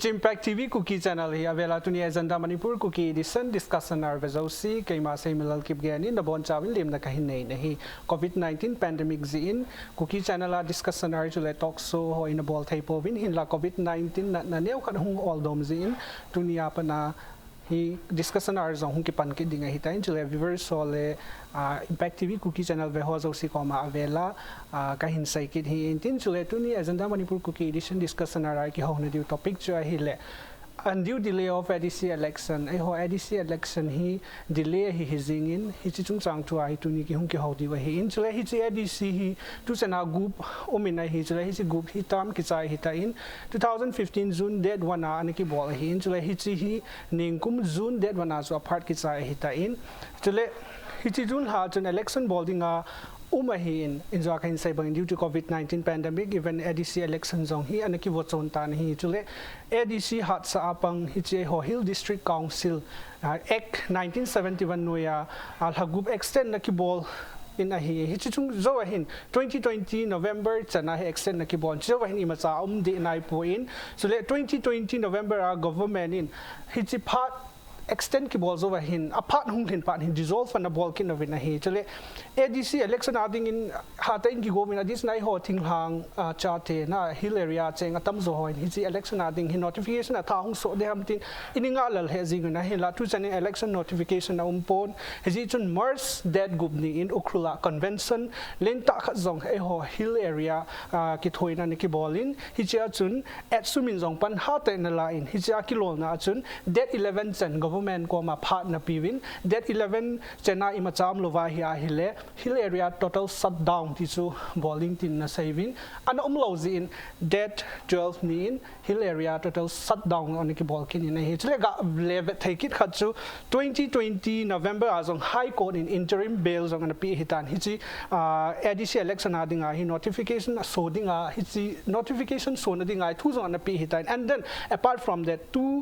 Impact TV Cookie Channel hi avela tunia agenda Manipur Cookie edition discussion ar vezosi keima sei milal kip gani na bon chawin lim na kahin nei nahi COVID-19 pandemic zin Cookie Channel a discussion ar jule talk show ho in a ball thai povin hin la COVID-19 na neu khan hung all dom zin tunia pana hi discussion ar zong hung ki pan ki dinga hi tain jule viewers sole Impact TV Cookie Channel ve ho zo si koma avela kahin sai kit hi intin jule tuni agenda Manipur Cookie edition discussion ar ki ho na diu topic jo hi le undue delay of ADC election ho ADC election hi delay hi hizingin hi chi chung chang tu ai tuni ki hung ki ho diwa hi in jule hi chi ADC hi tu chana group omina hi jule hi chi group hi tam ki chai hi ta in 2015 June date wana ani ki bol hi in jule hi chi hi ningkum June date wana so apart ki chai hi ta in jule hi chi June ha chun election boldinga umahin in Zakain Saibang due to COVID-19 pandemic even ADC election zong hi anaki vote zone tan hi chule ADC hat sa apang hi ho Hill District Council Act 1971 noya al hagub extend na kibol in a hi chung zo hin 2020 November chana hi extend na kibon zo hin imacha di nai po in so le 2020 November our government in hi part extend ki ball over hin apart hung hin pan hin dissolve na ball kin of in a hi chale ADC election ading in hata in ki go min adis nai ho thing hang chate na hill area cheng atam zo hoin hi election ading hin notification a tha hung so de ham tin ininga lal he jing na hin la tu chane election notification na umpon he chun mars dead gubni in ukrula convention len ta kha zong e ho hill area ki thoina ni ki ballin hi cha chun at sumin zong pan hata na la in hi cha ki lol na chun dead 11 chen government ko ma partner piwin that 11 chena imacham lova hi hile hill area total shut down ti chu bowling tin na saving an umlozi in that 12 nin hill area total shut down on ki ball kin in hi chle ga level take it khachu 2020 November azong high court in interim bail zong na pi hitan hi chi ADC election adinga hi notification so dinga hi chi notification so na dinga thu zong na pi hitan and then apart from that two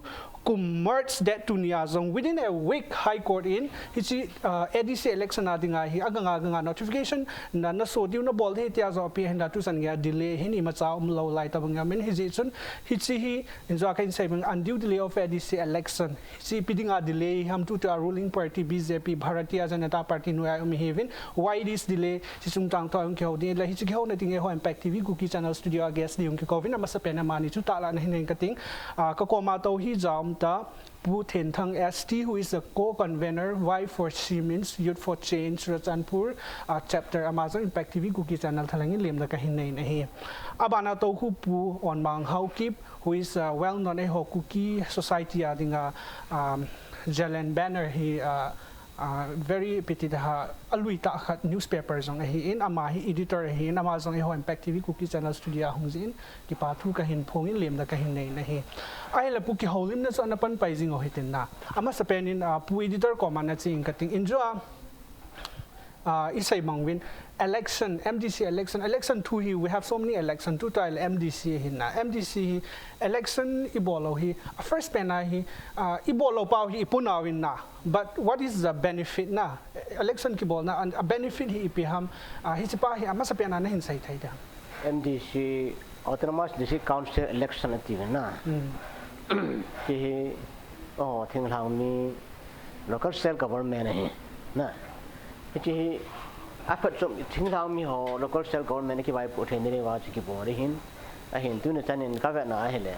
merge that to Niazong within a week High Court in hichi ADC election adinga hi aganga notification na so diu na bol he tia zo pi henda tu san ya delay hin imacha lo lai tabanga men hichi chun hichi hi injo kain saving undue delay of ADC election hichi pidinga delay ham tu ta ruling party BJP Bharatiya Janata Party no ya mi hevin why this delay si sung tang to ang kheu de la hichi kheu na ting ho Impact TV Cookie Channel studio guest diung ki kovin ma sa pena mani chu ta la na hin kating ka koma to hi jam ta Pu Then Thang ST, who is the co-convener Y for Siemens Youth for Change Rachanpur chapter Amazon Impact TV Cookie Channel thalangin lem la kahin nei nahi abana to khu pu on mang how keep who is well known a cookie society adinga Jalen Banner he very petit ha alui ta khat newspaper zong hi in ama hi editor hi in ama zong ho Impact TV Cookie Channel studio hungzin ki pa thu ka hin phongin lem da ka hin nei nahi ai la pu ki holim na so na pan pai jing ho hitin na ama sa penin pu editor ko man na ching kating injo isai mangwin election MDC election 2 hi we have so many election to trial MDC hi na MDC election ibolo hi first pena hi ibolo pau hi ipunawin na but what is the benefit na election ki bol na a benefit hi ipiham hi chipa hi ama sa pena na hin sai thai da MDC autonomous district council election ati na ki oh thing lang mi local self government hi na ki afat som thing lang mi ho local self government ki vai pothe ne wa chi ki bore hin a hin tu na chanin ka ga na hele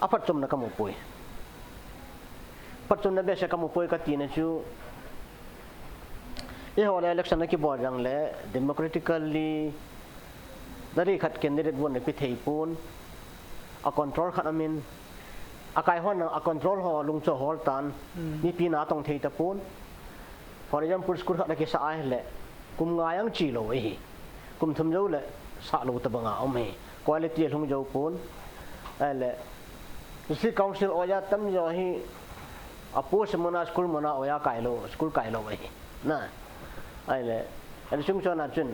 afat som na ka mo poi pat som na be sa ka mo poi ka ti na chu e ho election na ki bor rang le democratically dari khat candidate won ne pi thei pun a control khat amin a kai hon a control ho lung cho hol tan ni pi na tong thei ta pun for example school khat ke sa ai le kum ngayang chi lo hi kum thum jo le sa lo ta banga om he quality lung jo pun ai le district council oya tam jo hi a post mona school mona oya kai lo school kai lo hi na ai le ani chung cho na chun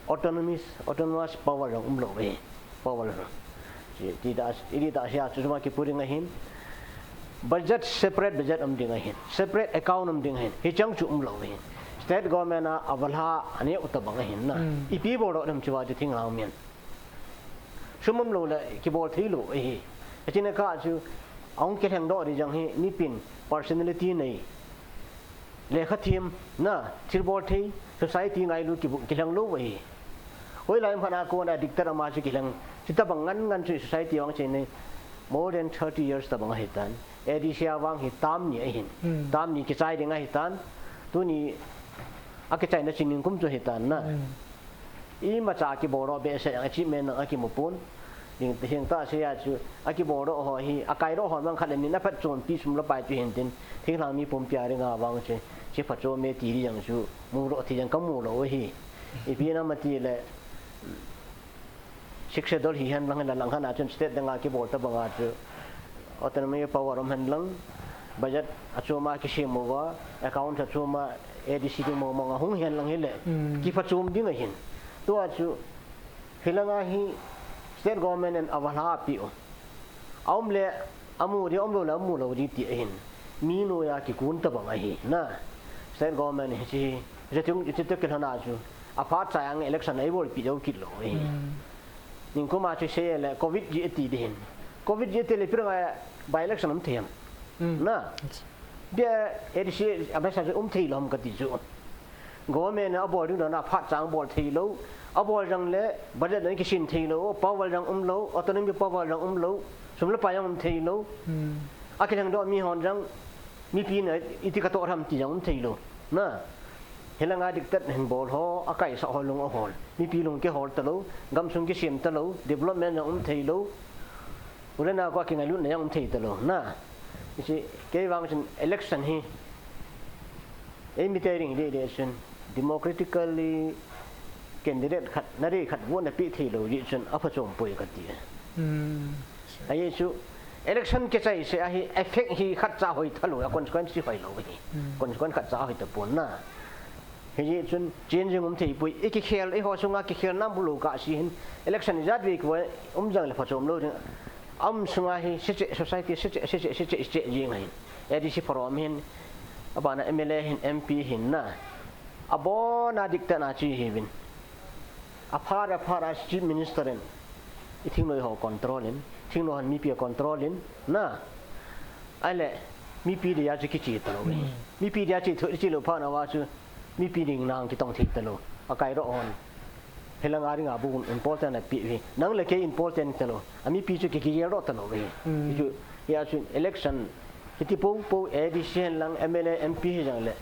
autonomous power lo hi power ji da iri da sia chuma ki puring hin budget separate budget ding hin separate account ding hin hi chang chu lo hin state government a avalha ani utabang hin na ipi bodo nam chiwa ji thing law men ชุมโลเลยกีบอลที่โลจีนก็จูองค์เกทังดอดีจังฮีนี่เป็น personality ในเลขาทีมนะที่บอลที่ society ไงลูกกีทังโลเฮ้ยหลายคนอากูน่ะดิกเตอร์มาจูกีทังจิตบังงันจู society วังเช่น more than 30 years ตบังเหตุการณ์เอดิเซียวังเหตุตามนี่เห็นตามนี่กิจใจเด้งเหตุการณ์ตัวนี้อากิจใจนั่นสิ่งหนึ่งคุ้มจุเหตุการณ์นะอีมาจากกีบอลเบสเซอร์อาชีพเมนอากิมุปุนยิ่งเห็นตาเสียจูอากิบอลหอฮีอากายรหอนวังขัดนี่นับพัดโจนปีสมุลไปจูเห็นดินทิ้งหลังมีปุ่มพิอาริงาวังเช่เชฟพัดโจเมตีดีอย่างจูมูโรที่ยังกัมมูโรฮีอีพีนั้นมาตีเลยशिक्षे दल ही हन lung lung ना चुन स्टेट दंगा की बोलता बंगा जो autonomy power हम लंग बजट अचुमा की शेमोवा अकाउंट अचुमा एडीसी की मोंगा हुं हन लंग हिले की फचुम दिंग हिन तो अचु हिलंगा ही स्टेट गवर्नमेंट एंड अवला पिओ अमले अमुरी अमलो री ति हिन मीनो या की कुन त बंगा ही ना स्टेट गवर्नमेंट ही जे के हना जो अफात चायांग इलेक्शन आई बोल पिजो किलोนิ่งก็มาช่วยเสียเลยโควิดยี่ตีดินโควิดยี่ตีเลยเพื่อว่าใบเล็กสนามเทียมนะเดี๋ยวเอเดชีอเมริกาจะทีลมกันติจูก็เมื่อเอาบอลดูนะพัดจางบอลทีลูเอาบอลจังเลยบัดเดี๋ยวนี้ก็ชินทีลูพาวเวอร์จังลูอัตโนมัติพาวเวอร์จังลูสมมติไปยังทีลูอาคิดทางดอมีหอนจังมีปีเนี่ยอิติกาโตทำตีจังทีลูนะเห็นแล้วงานดิกตัดเห็นบอลฮออากาศสะฮอลงอ่อนมีปีลงเกี่ยวฮอลตะลุกำสุงเกี่ยวเสียมตะลุ development ยังทีลุอุเรน่าก็กินไงรุ่นยังทีตะลุนะนี่สิเกี่ยวกับ election ฮีimitating the election democratically candidate ขัดนารีขัดวนในปีทีลุยิ่งจนอัพจมป่วยกันดีไอ้ชู election เกี่ยวกับเสียฮี effect ฮีขัดจ้าหอยทะลุconsequence หอยลุย consequence ขัดจ้าหอยตะปนนะเฮ้ยจนเจนจึงที่ปุยอีกเขียนไอ้หัวชงอาเขียนน้ำบุรุษกาสิเห็น election จัดวิกว่าจังเลยพอจมรู้จึงชงอาให้เสีย society เสียยิงให้เอดีสิพร้อมเห็นอบานะ MLA เห็น MP เห็นนะอบอนาดิกตันอาชีเห็นอพาราchief minister อีทิ้งเลยหัว control ทิ้งเลยมีเปีย control นะไอ้แหละมีปีเดียจะคิดจีตลอดมีปีเดียจีเราพานะว่าชื่อมีปีหนึ่งนางที่ต้องทิ้งตลอดอากาศร้อนเฮลังอาริงอาบุญ important นะปีนี้นั่งเลยแค่ important ตลอดมีปีจุดกี่ร้อนตลอดจุดยาชุน election ที่ปูedition ลัง MLA MP จังเลย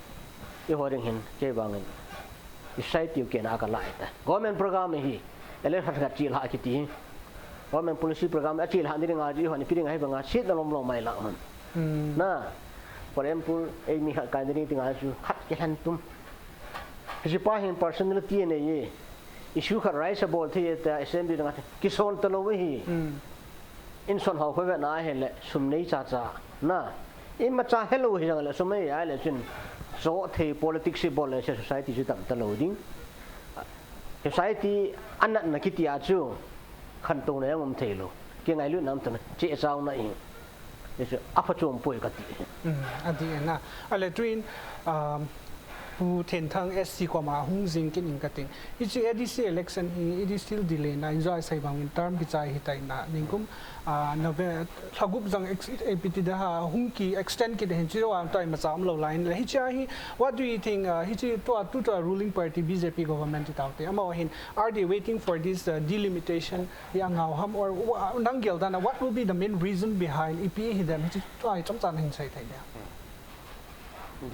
อีหัวเรื่องเห็นแค่บางเงินอีใช้ติวเกณฑ์อากาศไหลแต่ government program นี่ election กัดจีลหาคิดที่ government policy program จีลหานี่เรื่องอะไรอีหัวนี่พี่เรื่องอะไรบางอย่างชิดลมไม่ละมันนะ for example มีการเรื่องที่งานจูขัดแย้งตุ้มสิป้าเห็น personality เนี่ยissue ขัดไรส์บอลที่แต่ assembly นั่นกิโซนตลอดวิธีอินส่วนเขาคุยแบบนั้นเห็นเลยสมัยจ้านะอินมาจ้า hello เห็นยังไงสมัยอะไรจนโซ่ที่ politics บอลเลย society จุดต่ำตลอดดิ้ง society อันนั้นคิดที่อาจูขันตรงไหนยังไม่เทโลเกี่ยงไงเรื่องน้ำตัวนั้นเจ้าเจ้านั่นเองนี่คืออัพจมป่วยกันดีอันที่น่ะอะไรทวินผู้เทนทาง SC กว่ามาหุ่งจิงกินอิงกันติงอีจี ADC election อีดี still delay นะ enjoy ใส่บางวิน term กิจายหิตายนะนิ่งกุมนเวทกุบจัง APT เดha หุ่งกี extend กิเดหินจิโร่อันตัวมาสามโลไลน์เลยฮิจาฮิ what do you think ฮิจิตัว ruling party BJP government ที่ตาวเตะมาว่าเห็น are they waiting for this delimitation ยังเอาห้าม or นั่งเกี่ยวกันนะ what will be the main reason behind EP ฮิเดมฮิจิตัวไอ้จำจานเห็นใส่ไทยเนี่ย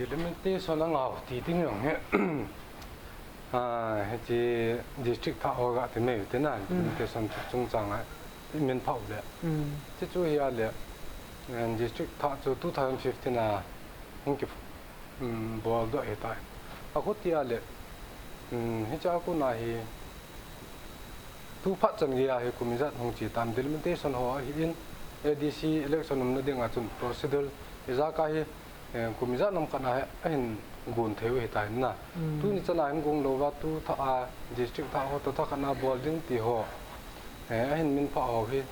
delimitation นั่งเอาที่ทิ้งอย่างเงี้ยที่ district ท่าออกที่ไม่อยู่ที่นั่น delimitation จงจังอ่ะที่มันเผาเลยที่ช่วยอะไรdistrict ท่าจู่2015น่ะหุ่นกี่บอลด้วยเหตุการณ์อากุที่อะไรที่จะอากุน่าฮีทุกพัฒน์จังเกียร์คุมิจัดหุ่นจีตาม delimitation หัวหิน ADC election นั่นเองอาจจะ procedure อิจฉาใครกุมิจัดนำกันให้เห็นกุนเทวเหตุการณ์น่ะทุกนิจนาเห็นกุนโลว่าทุกท่า district ท่าหัวท่ากันนาบอลดิ้งตีหัวเห็นมินพ่อเอาที่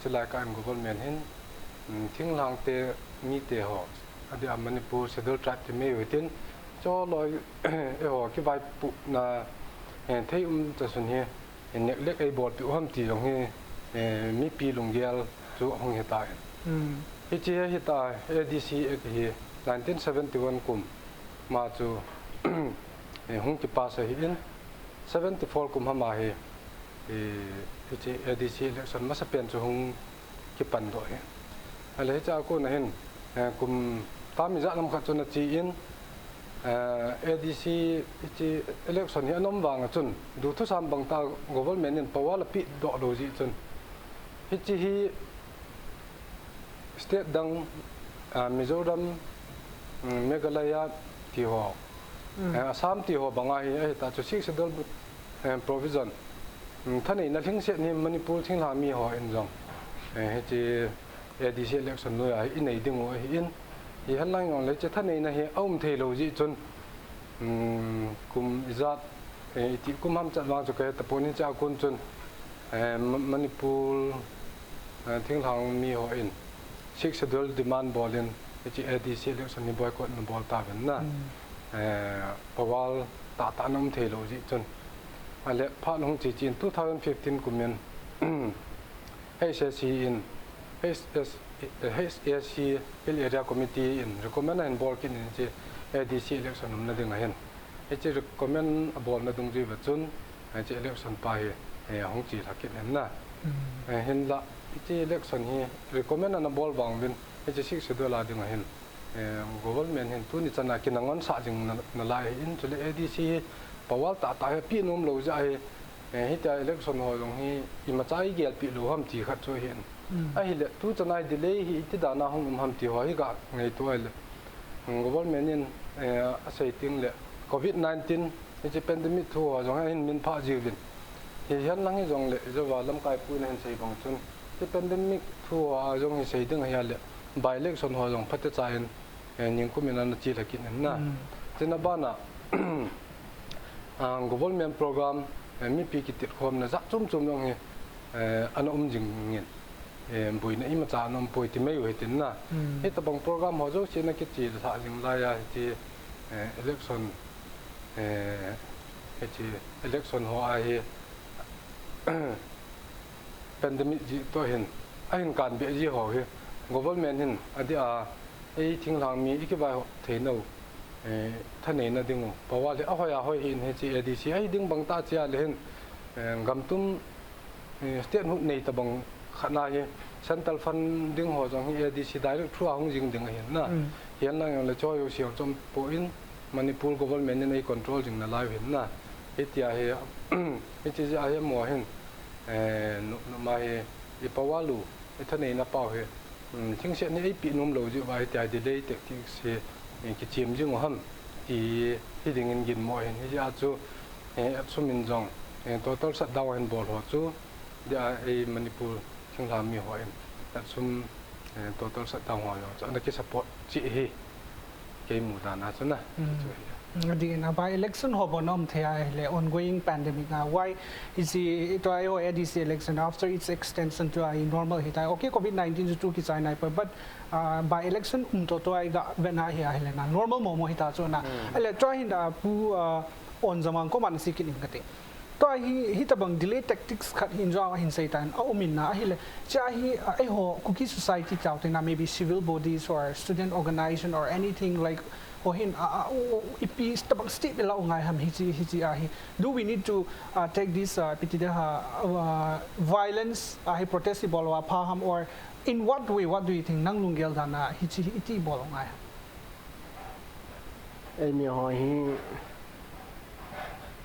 จะไล่การกุบลเมียนเห็นทิ้งหลังเตะมีเตะหัวอดีตมันนี่ปูเสด็จจัดที่ไม่อยู่ที่จ่อลอยหัวที่ใบปุน่ะที่จะส่วนนี้ เน็กเล็กไอ้บอลปิวห้ามตีตรงนี้มีปีลงเยลจู่ห้องเหตุตายฮิจิเหตุตาย ADC เอกฮี1971กุมมาจู่ห้องที่ป้าเสียหิน74กุมหามาฮีฮิจิ ADC เล็กส่วนมาสเปนจู่ห้องที่ปันด้วยอะไรที่จะกูนะเห็นกุมตามมิจฉาน้ำขัดจนจีอินADC ที่เล็กส่วนนี้น้ำวางจนดูทุกสามบางตา government เนี่ยเพราะว่าละปีดอกโดจิจนฮิจิฮี state ดังมิโซรัมเมฆาลายที่หัวอาสามที่หัวบางไอ้แต่จุดสิ่งสุดท้าย provision ท่านนี่นั่งเสียนี่มณิปุรทิ้งหามีหัวเอ็นจงฮิจิ ADC เล็กส่วนนู้นอินไหนดึงหัวอินที่ฮันไลน์ของเลยจะท่านนี่นะเฮเอาเทโลจิจนคุมอิจัดที่คุมห้ามจัดวางจุกเกตปนิจาคุณจนมณิปุรทิ้งหางมีหัวอินซิกซ์ดอลดีมานบอลลินที่ ADC เล็กส่วนนี้บอยกดนบอลตาเป็นน่ะเพราะว่าตาน้ำเทโลจิจนอะไรพาลงจีน2015กุมยันHSC in HSC area committee in recommend and board in ADC election na ding hen che recommend abol na dung ji ba chun che election pa he hong chi thakin hen na hen la che election hi recommend na bol bang bin che sik se do la ding hen government hen tu ni chana kinangon sa jing na lai in chule ADC pawal ta pi nom lo ja hi ta election ho jong hi ima chai gel pi lo ham chi khat chu hen ai le tu chanai delay hi ti da na hong ham ti ho hi ga ngai to le government in asai ting le covid 19 ni pandemic thu ho jong hin min pha ji bin hi han lang hi jong le jo wa lam kai pu nen sei bang chun ti pandemic thu ho jong hi sei ding ha le by election ho jong phat cha in ning ku min an chi lakin na tina bana government program mi pi ki tir khom na za chum jong hi an jing ngin bui na ima cha nom poi ti mai oi tin na he ta bang program ho jo che na ki chi sa jing la ya ti election he chi election ho ai pandemic ji to hin a hin kan be ji ho he government hin adia ei thing lang mi ikibai the noท่านนี่นะดิ้งเพราะว่าเลยเอาหอยหอยหินเฮจีADCให้ดิ้งบางตาเจียเลยเห็นกำตุ้มสเตียนหุ่นในตะบังขณะนี้เซ็นทรัลฟันดิ้งหัวจง ADCได้รู้ทั่วห้องจิงดิ้งเห็นนะเห็นแล้วอย่างเลยจ่อยเสียงจมปูอินมันนี่พูล government ในคอนโทรลจิงนั่นไลฟ์เห็นนะเฮตีอาเฮเฮจีอาเฮมัวเห็นมาเฮอีปาวาลูท่านนี่นะเป้าเฮทิ้งเสียนี่ไอ้ปีนุ่มโลจิว่าเฮตีอาดีเลยเทคนิคเสียกิจมจึงว่าที่ดึงเงินกินมอยนี่จะจู่สุมินจงตัวต้นสัตว์ดาวเห็นบอลหัวจู่เดี๋ยวไอ้มณิปุรทั้งทำมีหัวเอ็นแต่สุมตัวต้นสัตว์ดาวหัวอยู่อันนั้นคือสปอร์ตจีเฮเกมหมู่ด้านนั้นนะดีนะ by election หอบน้อมเทียเลย ongoing pandemic นะ why is it ตัว ADC election after its extension to a normal เหตุการณ์ okay covid 19 จู่กิจายนายไป but by electionตัวไอ้ก็เวน่าเฮียเลยนะ normal โมเหตุการณ์จู่นะอะไรตัวหินดาผู้on zaman ko man sikin in kate to hi tabang delay tactics khat hin jaw hin saitan au min na hi le cha hi ai ho cookie society chaute na maybe civil bodies or student organization or anything like ho hin ipi tabang state la ngai ham hi do we need to take this pitida violence hi protest bolwa pha ham or in what way what do you think nang lungel dana hi iti bol ngai ai mi ho hi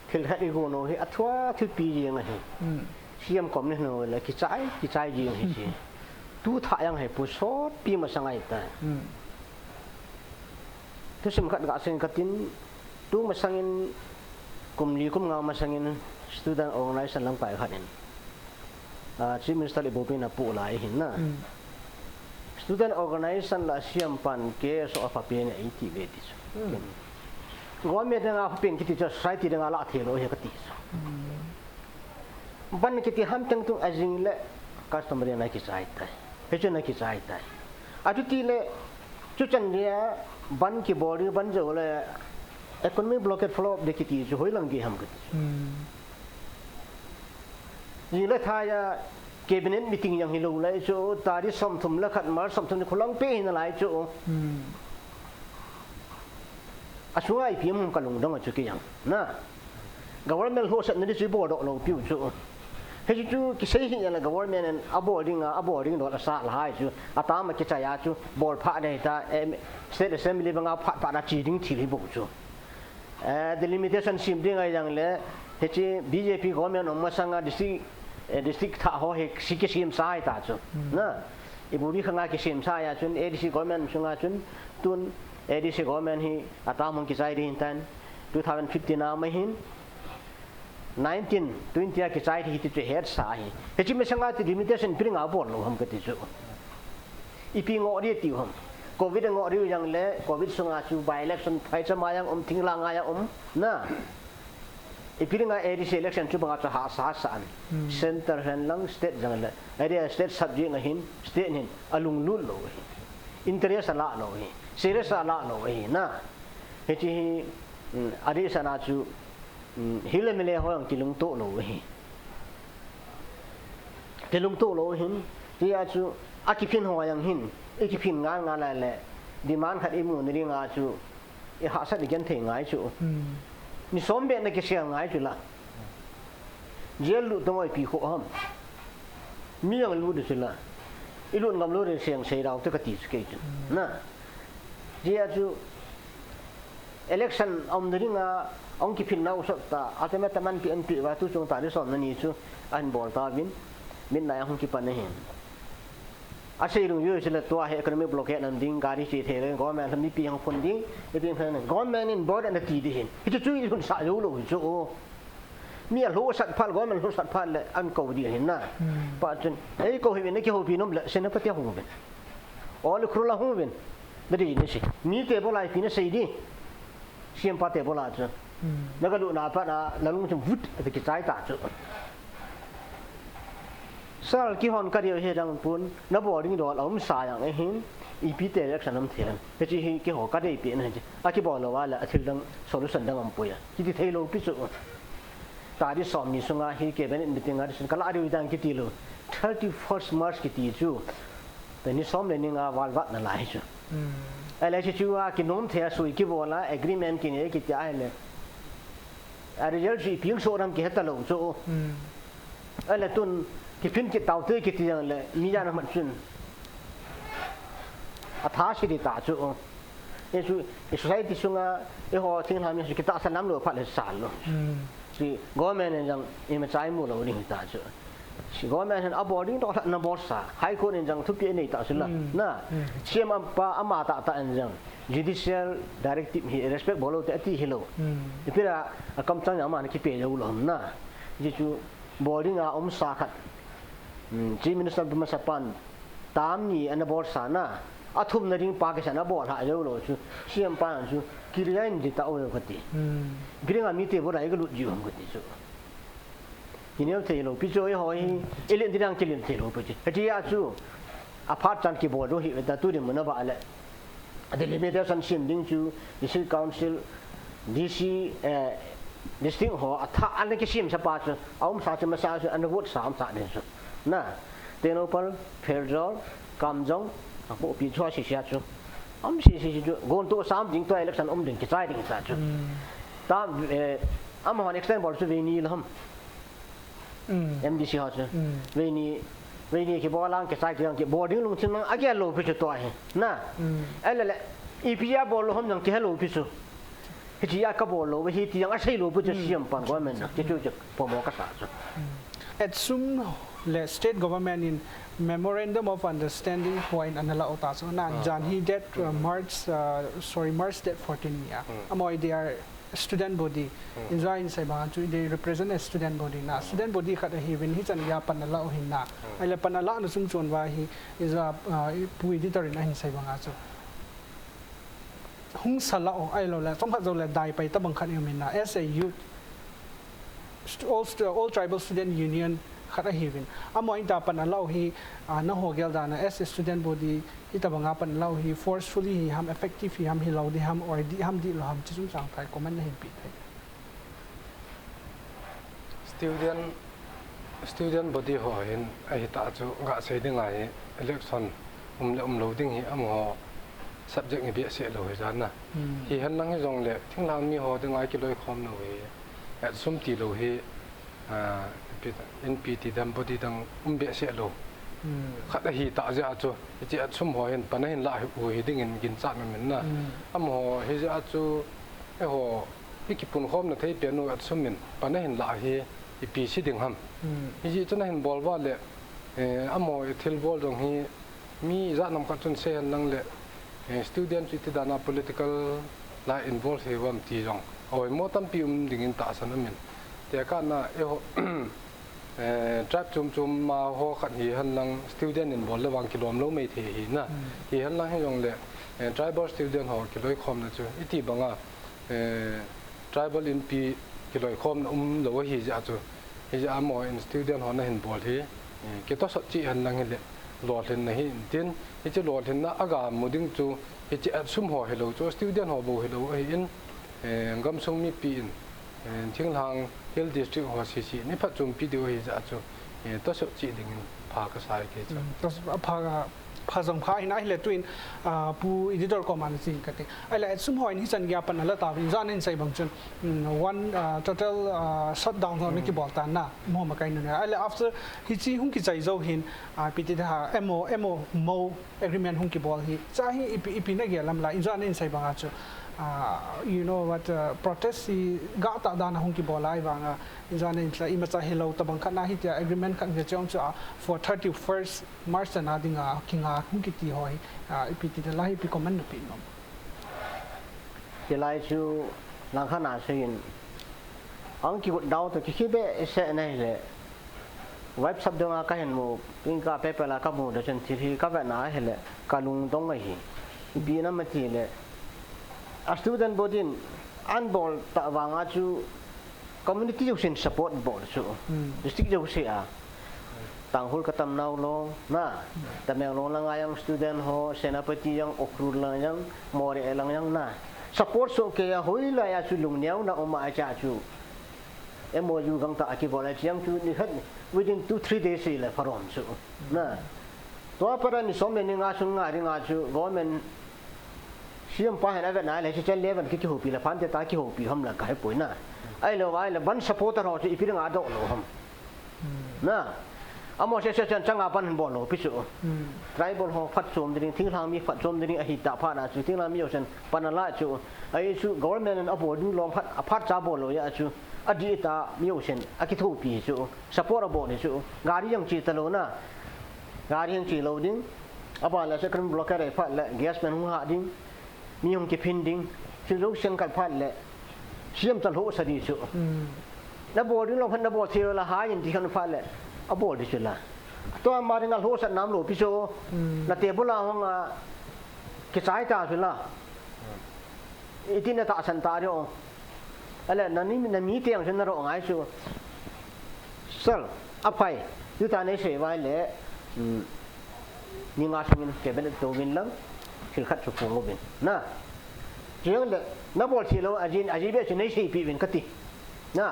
khi hết đi gồm nó hết thua thứ pi gì ngay xem có mấy người là cái trái gì ngay chứ tu thà yang hay bút sót pi mà sang ngày ta thứ xem khát gạo sen khát tin tu mà sang in cùng lý cùng ngao mà sang in student organization lang phải khát in chief minister le bopin na pu lai hin na student organization la siam pan ke so apa pe ne iti ve ti ngom me danga pen kiti cho society danga la thelo he kati ban kiti ham tang tu ajing le customer na ki sai tai he na ki sai tai aju ti le chu chan dia ban ki body ban jo le economic blockade follow up de kiti jo hoi lang gi ham kati ยิ่งเลยท้ายcabinet meeting ยังฮิโลเลยจู่ตาดิสมทุมแล้วขัดมาสมทุมคนลังเป้หินอะไรจู่ช่วยพิมพ์กันลงดังจู่กี่ยังนะ government หัวเสนอที่บอร์ดเราพิวจู่เฮ้ยจู่กิเสียหินยัง government นั้นaboarding โดนสาลายจู่ตามมากิจยาจู่บอร์ดพระเนี่ยตาstate assembly บางพระน่าจีดิ้งที่ริบุจู่delimitation ซิมดิ้งอะไรอย่างเลยเฮ้ย BJP government ออกมาสั่งdistrict ท่าหัวเฮกสิกิมสายตาจู่นะอีบุรีข้างหน้ากิสิมสายจู่ ADC government ช่วงจู่ตุน ADC government ฮีตามมันกิจายดิ้งตัน2015น้าไม่หิน1920กิจายที่ที่เฮ็ดสายเฮ้ยไม่สั่งว่า delimitation ปริงอาบอลลงهمกันจู่อีพิงอดีติวهمโควิดงอดีอย่างเล่โควิดส่งอาจู่ by election ไฟจะมายังทิ้งลางยังนะอีพีนึงไอ้ที่ selection ชุบงาจะหาสาสาร center เห็นลัง state จังเลยไอ้ที่ state subject นะหิน state หินอลุงลุ่นเลย interest ละเลย serious ละเลยนะเฮ้ยที่อดีตสนาจูฮิเลเมเลหัวอย่างที่ลุงโตเลยที่ลุงโตเลยหินที่อาจูอาคิพินหัวอย่างหินอาคิพินงานอะไรแหละดีมันขัดอิมูนเรื่องอาจูอีหาสัตว์กันถึงไงจูนี่สมเด็จในกิจการง่ายจุดละเจ้าลูกต้องไอ้ปีหัวห้ามมีอย่างลูกจุดละอีลูกกำลูกเสียงเสียดาวที่กติสเกจนะเจ้าจู election อมเรื่ององค์กิพินน่าอุศตาอาจจะไม่แต่มันPNPว่าทุกช่วงตาที่สอนนั่นนี่จูอันบอลตาวินนายองค์กิปันนี่เห็นอาศัยลุงยูสิละตัวเหตุการณ์ไม่บล็อกนั่นดิ้งการที่เทเลยก็แม่ทำนี่ปีของคนดิ้งไอ้ปีของนั้นก็แม่นี่บอร์ดอันนั้นตีดีเห็นที่จะช่วยคนสายรู้เลยจูมีอะไรรู้สัตว์พันก็มันรู้สัตว์พันเลยอันเก่าดีเห็นนะปัจจุบันไอ้ก็เห็นนี่กี่หัวปีน้ำเลยเส้นพัทยาหัวเป็นอ๋อลูกครูละหัวเป็นไม่ได้ยินสิมีเทปลายปีนั้นใส่ดีเสียมพัทเทปลายจ้ะแล้วก็ดูหน้าพัดนะแล้วลุงจะวุ้ดไปกิจใจตาจ้ะsaal ki hon kariyo he dang pun na boarding dol om sayang e hin ipi te election am thian he chi hi ki ho ka dei pi na ji a ki bol wala athil dang solution dang am puya ki ti thei lo pi chu ta di som ni sunga hi ke ben meeting ar sin kala ri dang ki ti lo 31st March ki ti chu te ni som le ni nga wal wat na lai chu ele chi chu a ki nom the sui ki bola agreement ki ne ki ta ele a result ji ping so ram ki heta lo chu ele tunที่พินกิตาวตื้อกิตยังเลยมีอย่างนั้นมันจุนอาท้าสิริตาจูเนี่ยจูสุดท้ายที่สุงาไอ้หัวทิ้งทำเนี่ยสุกิตาสนามหลวงพัดเลยสารเลยสิก็แม่เนี่ยยังยังไม่ใจมุ่งเราเนี่ยตาจูสิก็แม่เนี่ยอับบอร์ดิ้งต้องทำนับบอร์สาไฮโคเนี่ยยังทุบเย็นเนี่ยตาสุดละน่ะเชื่อมันป้าอามาตายัง judicial directive respect บอกเราแต่ที่เฮโลที่พี่ละคำสั่งอย่างมันคิดเปลี่ยนอยู่หรอน่ะที่จูบอร์ดิ้งอมสาขัดChief Minister Bimasapan tamni an abor sana athum na ring Pakistan abor ha jo lo chu siam pa chu kirian ji ta o khati giringa mi te bora ega lu ji hom khati chu kineu te lo pi jo hoi elen dirang kilin te lo pi ati ya chu apart chan ki bor ro hi da tu ri mana ba ale the limitation sim ding chu district council DC district ho atha an ki sim sa pa chu aum sa cha ma sa chu an vote sam sa ne chu na tenopal Fairjol Kamjong aku pi chua si sia chu am si chu gon to sam ding to election ding ki chai ding sa chu ta am hon extend bol chu ve ni lam MDC ha chu ve ni ki bolang ki chai ki boarding lung chin a ge lo pi chu to he na ele ipia bol hom jang ki hello pi chu ki ya ka bol lo ve hi ti yang a sei lo pi chu siam pan go men ki chu po mo ka sa chu at sum le state government in memorandum of understanding point anala otaso na jan he that March that 14 ya amoy they are student body enjoy in sai ba chu they represent a student body na student body khat he win hi chan ya panala o hin na ai panala na sung chon wa hi is a pui editor in hin sai ba nga chu hung sala o ai lo la som pha zo la dai pai ta bang khat min na as a youth all tribal student union khara hivin amoy da pan allow hi na hogel da na as student body itabanga pan allow hi forcefully hi ham effective hi ham hilaw di ham or di ham di lo ham chisum sang thai comment na hin pi thai student student body ho in ai ta chu ga sei ding ai election lo ding hi am ho subject ni bia se lo hi jan na hi han nang hi jong le thing lam mi ho ding ai ki loi khom no hi at sum ti lo hi NPT dam body dang bia se lo khát hi ta ja chu chi at sum ho hin pan hin la hi ding in gin cha men na am ho hi ja chu e ho ki pun khom na thei pe no at sum min pan hin la hi pi si ding ham hi chu na hin bol wa le am ho thil bol dong hi mi za nam ka chun se han nang le student chi da na political la involve he wam ti jong oi mo tam pi ding in ta san min te ka na e ho trap chum ma ho khat hi han lang student in bol le wang kilom lo mai the hi na hi han lang he jong le tribal student ho ki loi khom na chu iti banga tribal in pi ki loi khom na lo hi ja chu hi ja mo in student ho na hin bol hi ki to so chi han lang le lo len na hi tin hi chu lo len na aga muding chu hi chi sum ho hello chu student ho bo hello hi in ngam sung mi pi in thing lang hill district ho si si ni phat chum pi de hi ja chu to so chi ding pha ka sai ke chu to pha jong pha in ai le twin pu editor command sing ka te ai la sum hoi ni san gya pan la ta bin zan in sai bang chun one total shutdown ho ni ki bol tan na mo ma kai na ai la after hi chi hung ki chai zo hin pt ha mo agreement hung ki bol hi cha hi ipi na ge lam la in zan in sai bang a chu you know what protest si ga ta da na hung ki bolai wanga in zan in la ima cha hello ta bang khana hi tia agreement khan ge chong chu for 31st March na dinga kinga hung ki ti hoi pt da lai pi comment pi nom ki lai chu lang khana sein ang ki dau to ki be se nai le web sab dong ka hen mo pin ka paper la ka mo da chen thi ka ba na hele ka lung dong ngai bi na ma ti le a student body an bol ta wanga chu community youth support bol chu district youth se a tang hol katam nau lo na tameng lo lang ayang student ho senapati yang okrur lang yang more lang yang na support so ke ya hoi la ya chu lung neu na oma cha chu MOU gang ta ki bol chiang chu ni khat within 2-3 days le pharom chu na to para ni som ni nga chung nga ri nga chu government siam pa hena na le chen level ki ho pi la phan te ta ki ho pi ham la kai poi na ai lo wai la ban supporter ho chi pi nga do lo ham na amo se chen changa pan bo lo pi chu tribal ho phat chom ding thing thang mi phat chom ding a hi ta pha na chu thing la mi yo chen pan la chu ai chu government an abo du long phat cha bo lo ya chu adi ta mi yo chen a ki thu pi chu support abo ni chu gari yang chi ta lo na gari yang chi lo ding aba la second blocker ai phat la gas man hu ha ding mi yong ki pin ding sin lo siang kal phat le siam tal ho sa di chu na bo ding lo phan na bo thio la ha yin ti khan phat le a bo di chu la to ma ring al ho sa nam lo pi so na te bula hong a ki sai ta chu la itin ta san ta ro ala na mi tiang chen na ro ngai chu sel a phai yu ta nei se vai le ni nga sungin ke ben to win lang khil khat chu fu ngo bin na jiang de na bol chi lo ajin be chen nei sei pi win kati na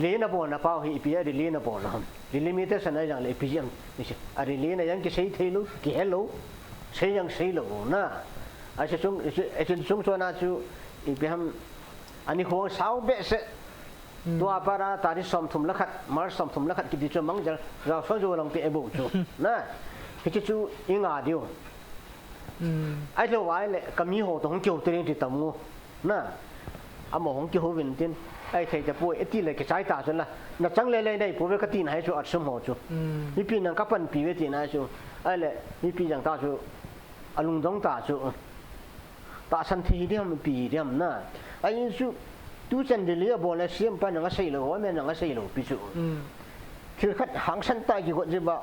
le na bo na pau hi pi a le na bo na li limite san ai jang le pi jam ni se a le na yang ki sei thei lu ki hello sei yang sei lo na a se chung so na chu i pi ham ani ho sao be se to para ta ri som thum la khat mar som thum la khat ki di chu mang ja ra so jo lang pe e bo chu na ki chu inga dio ai lo wai le ka mi ho tong kyo te ti tam ngo na a mo hong ki ho win tin ai thei ta pu e ti le ki sai ta chen la na chang le le dai pu ve ka ti na hai chu at sum ho chu mi pi nang ka pan pi ve ti na chu ai le mi pi jang ta chu alung dong ta chu ta san thi diam pi diam na ai chu tu chen de le bo le siam pa nang sei lo ho me nang sei lo pi chu thil khat hang san ta ki ko je ba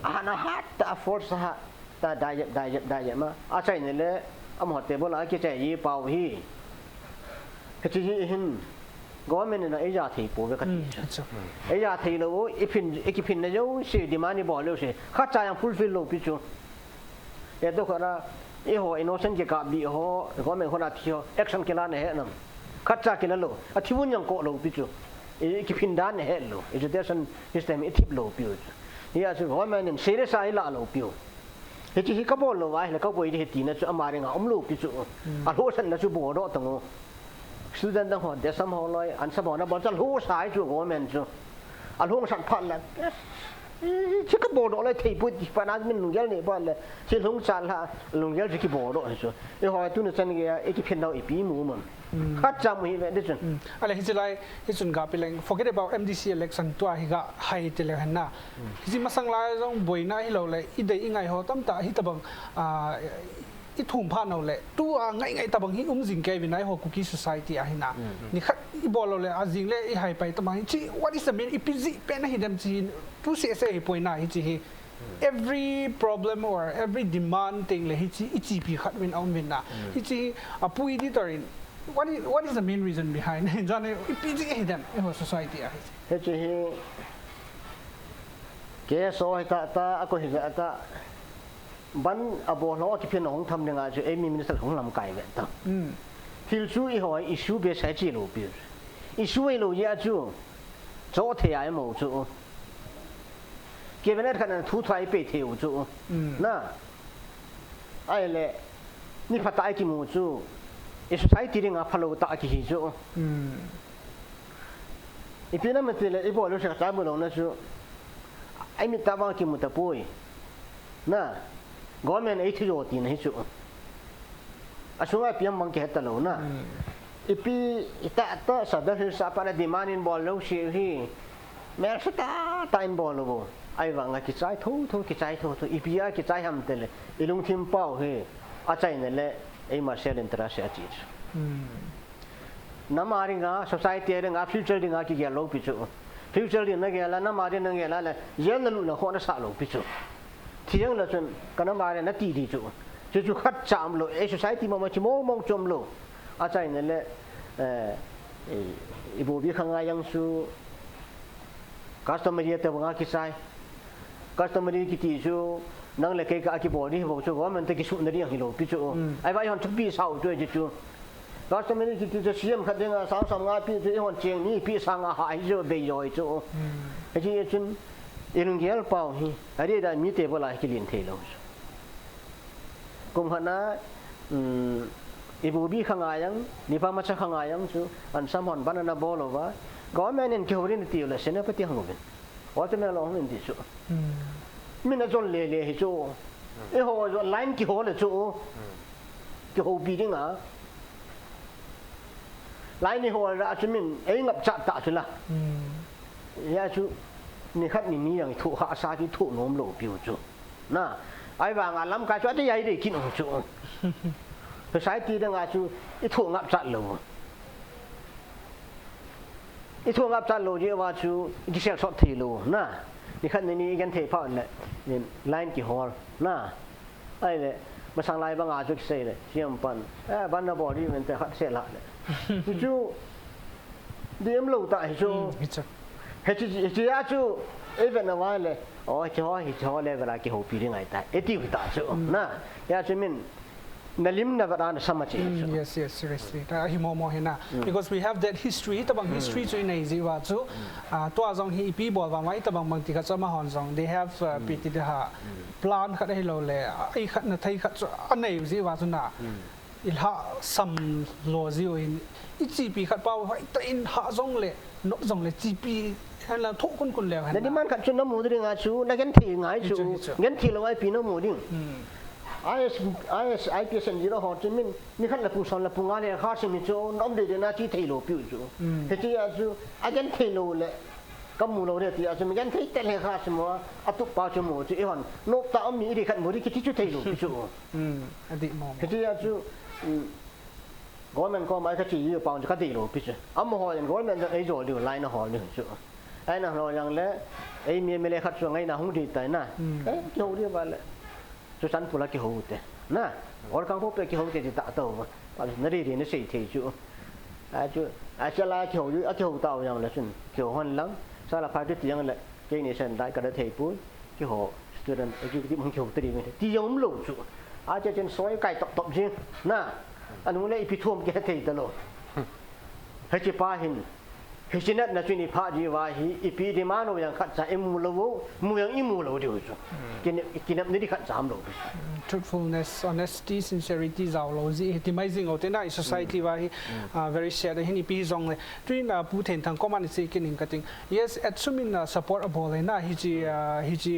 ana hat ta force ha ta dai ma a chai ne le am ho te bo la ki chai yi pau hi ke chi hin government na eja thei po ve ka ti eja thei lo ikipin na jo se demand ni bo lo se kha cha yang fulfill lo pi chu e do khara e ho innocent ke ka bi ho government ho na thi ho action ke la ne he nam kha cha ke la lo a thi bun yang ko lo pi chu อีกพินด้านเนี่ยเห็นลูeducation system อีทิบโลปิวนี่อาจจะว่ามันเนี่ยเสียสายละโลปิวเฮ้ยที่เขาบอกเราไว้แล้วเขาบอกที่ที่นั่นจะอามาเรื่องอมลูกพิจูอันหัวฉันนั่นจะบอกเราตรงนู้น student ต่างหากเดี๋ยวสมองลอยอันสมองนั่นบอกจะหัวสายจูว่ามันจูอันหัวฉันพันแล้วที่เขาบอกเราเลยที่พูดปนัดมันลุงเยลเนี่ยบอกเลยที่ลุงจันละลุงเยลที่เขาบอกเราจูไอ้หัวตัวนั้นฉันเนี่ยไอ้ที่เพี้ยนเราไอ้ปีมูมันข้าจำไม่ได้ดิฉันอะไรที่จะไล่ที่สุดกับเป็นเรื่อง forget about MDC election ตัวที่ก็ให้เจริญหันนะที่มาสังไล่ต้องบ่อยนะที่เราเลยอีเดียง่ายเขาตั้มตาที่ตะบังอีทุ่มผ่านเราเลยตัวง่ายๆตะบังที่จิงแกวินัยเขาคุกกี้ society อ่ะนะนี่ค่ะอีบอลเราเลยจิงเลยอีหายไปตะบังที่ what is the main อีพิจิเป็นอะไรที่จีตัวเสียเสียป่วยนะที่จี every problem or every demand thing เลยที่อีจีพีขัดวินเอาวินนะที่จีปุยที่ตัวเองwhat is the main reason behind จานอีพิจิให้them in our society อ่ะเฮ้ยที่แกสอยตาก็เห็นตาบันอบอล้อที่เพียงของทำยังไงจะเอ็มมีมินิสเตอร์ของลำไก่แบบนั้นที่ชูอีหอยอิชูเบียใช้จีโร่เบียอิชูไอ้ลูกยาจูโจเทียไอ้หมูจูเก็บไว้ในขณะทุไทยไปเที่ยวจูน่ะไอ้เล่นี่พัตตาไอ้กิมูจูไอ้สุดท้ายที่เรื่องพะโล้ตากิฮิจูไอ้พี่นั่นมันตีเลยไอ้บอลลูกชายตาบุญองนะจูไอ้มิตรบางกิมุตะปุยน่ะgovernment ไอ้ที่โยตีนให้จูอาช่วงไอ้พี่ยังแก่ตลอดนะอีพีแต่สัตว์ที่สับปะรดดีมานินบอลลูกเชียร์ที่แม้สุดท้ายบอลลูกไอ้ว่างกิจใจทุกกิจใจทุกอีพีอากิจใจทำเตลอีลุงทิมเป้าเฮอาใจนั่นแหละไอ้มาเชลอินทราเซียจีน้ำมาริงอ่ะ society เรื่องอ่ะ future เรื่องอ่ะกี่เกี่ยวกับพิจู future เรื่องนั่นเกี่ยวกับน้ำมาริงนั่นเกี่ยวกับอะไรยันนั่นลูกหัวนั่นสาวลูกพิจูที่ยังเราจนกันน้ำมาริงนั่นตีดีจูขัดจามลูกไอ้ society มันชิมองจมลูกอาใจนั่นแหละอีบูบีข้างในยังสู้ customary แต่ว่ากี่ใช้ customary กี่ตีจูนั่งเล็กๆกับกี่บอดี้บอกจูว่ามันตะกี้สุดนั่นเองฮิโลพิจูไอ้ว่าอย่างทุกปีเสาด้วยจูcustomary กี่ตีจะเสียมขัดยังสามงานปีจะอย่างเชียงนี่ปีสังหายจูเบยอยจูไอ้ที่จุนเรื่องเกี่ยวกับเป้าฮีไอ้เรื่องได้มีเทปอะไรกี่ลินเทลส์กุมภานะอีบูบีข้างยังนิพามัชข้างยังจูอันสมอนบ้านนาบอลว่าก็แม่เนี่ยเกี่ยวกับเรื่องที่อยู่เลยเสนาปฏิหังบินว่าจะไม่ลองเรื่องที่จูมินจนเล่ๆจูไอ้หัวจนไลน์กี่หัวเลยจูกี่หัวบีดิ้งอ่ะไลน์นี่หัวเราจะมินไอ้งับจัดตาจุละยาจูนี่ขัดนี่อย่างถูกหาซาที่ถูกโน้มโลบิวจูน่ะไอ้บางอันล้ำกายจูจะใหญ่ได้กินของจูภาษาจีนงาจูอีถูกงับจัดโลอีถูกงับจัดโลเยอะว่าจูอีเสียสดทีโลน่ะนี่ขัดนี่กันเทพอเนี่ยนี่ไลน์กี่หัวน่ะไอ้เนี่ยมาสั่งไลน์บางอาจุกเซ่เลยเชี่ยมปันบ้านนาบอดี้มันแต่ขัดเสียละเลยจูเดี๋ยวมันโลตายจูเฮ้ยจีอาจูเอ้เป็นอะไรเลยอ๋อจ้อเลยเวลากี่หัวปีได้ไงตายเอติวตายจูน่ะยาจูมินnalim na varan samachi yes seriously ta hi mo hena because we have that history tabang history chu nei ji wa chu to azong hi pi bol wa mai tabang mang ti kha chama hon jong they have pt de ha plan khat hi lo le ai khat na thai khat chu anei ji wa chu na il ha sam lo ji in ichi pi khat pau hai train ha jong le no jong le chi pi han la tho kun le han na man khat chu na mu de nga chu na gen thi ngai chu gen thi lo ai pi no mu ding IPS นี่เราหอจมินนี่ขั้นละปูสอนละปูงานเนี่ยข้าศึกมิจูน้อมเดือดน่าที่เทโลปิวจูเฮจิอาจูอาจารย์เทโลเลยก็มูเราเรียกที่อาจารย์ยันเทแต่เลยข้าศึกมัวอัตุปาจมูจูอีหันนกตาอมีดีขันมูดีคิดที่จูเทโลปิจูอดีตมองเฮจิอาจูก็มันก็ไม่ขั้นจีอยู่ปางจะขั้นเทโลปิจูอัมหอยังก็มันจะไอ้โจเดียวไล่น่ะหอนี่จูไอ้น่ะเรายังเละไอ้เมียไม่เลยขัดช่วงไอ้น่ะหุ่นดีแต่น่ะเกี่ยวเดียวไปเลยจุดสันปุระกี่หัวเตะน่ะวันกลางพวกกี่หัวเตะจะตัดตัวว่านั่นดีนี่สิ่งที่จู่จะลากี่หัวกี่หัวตัวอย่างละส่วนกี่หัวหลังสารพัดที่ยังละเจนี่เส้นได้กระเทยปุ้ยกี่หัวสตูดิโอกี่มันกี่หัวตีมันที่ยังไม่ลงจู่อาจจะเป็นซอยไก่ตบจริงน่ะอันนู้นเลยพิทุ่มแกเทยตลอดให้จีป้าเห็น Hisinet na chuni pha ji wa hi ipi di ma no yang khat sa imu lo mu yang imu lo di chu kinap ni di khat sam lo truthfulness, honesty, sincerity zao lo zi optimizing out in society wa hi very sad hin ipi zong le twin pu then thang common si kin cutting yes at sumin support abole na hi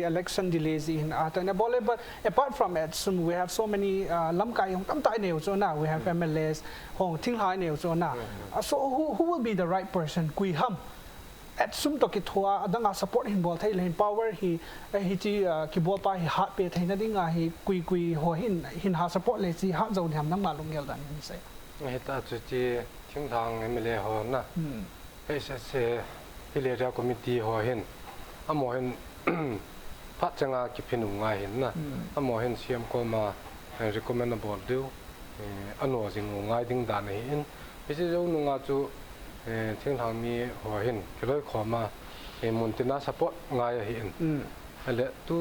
election delays in atana bole but apart from at sum we have so many lam kai yong tam tai neu so na we have MLAs hong thing hai neu so na so who will be the right person kui ham at sum to ki thua adanga support hin bol thai len power hi chi ki bol pa hi hat pe thaina dinga hi kui ho hin ha support le chi ha zo nyam nang ma lung gel dan ni se ngai ta chu chi thing thang MLA ho na SSA Hilera committee ho hin amo hin phat changa ki phinu nga hin na amo hin siam ko ma recommendable do ano jing ngai ding dan hi in bisi jo nu nga chu thing thang mi ho hin keloi khoma montina support ngai hi in ale tu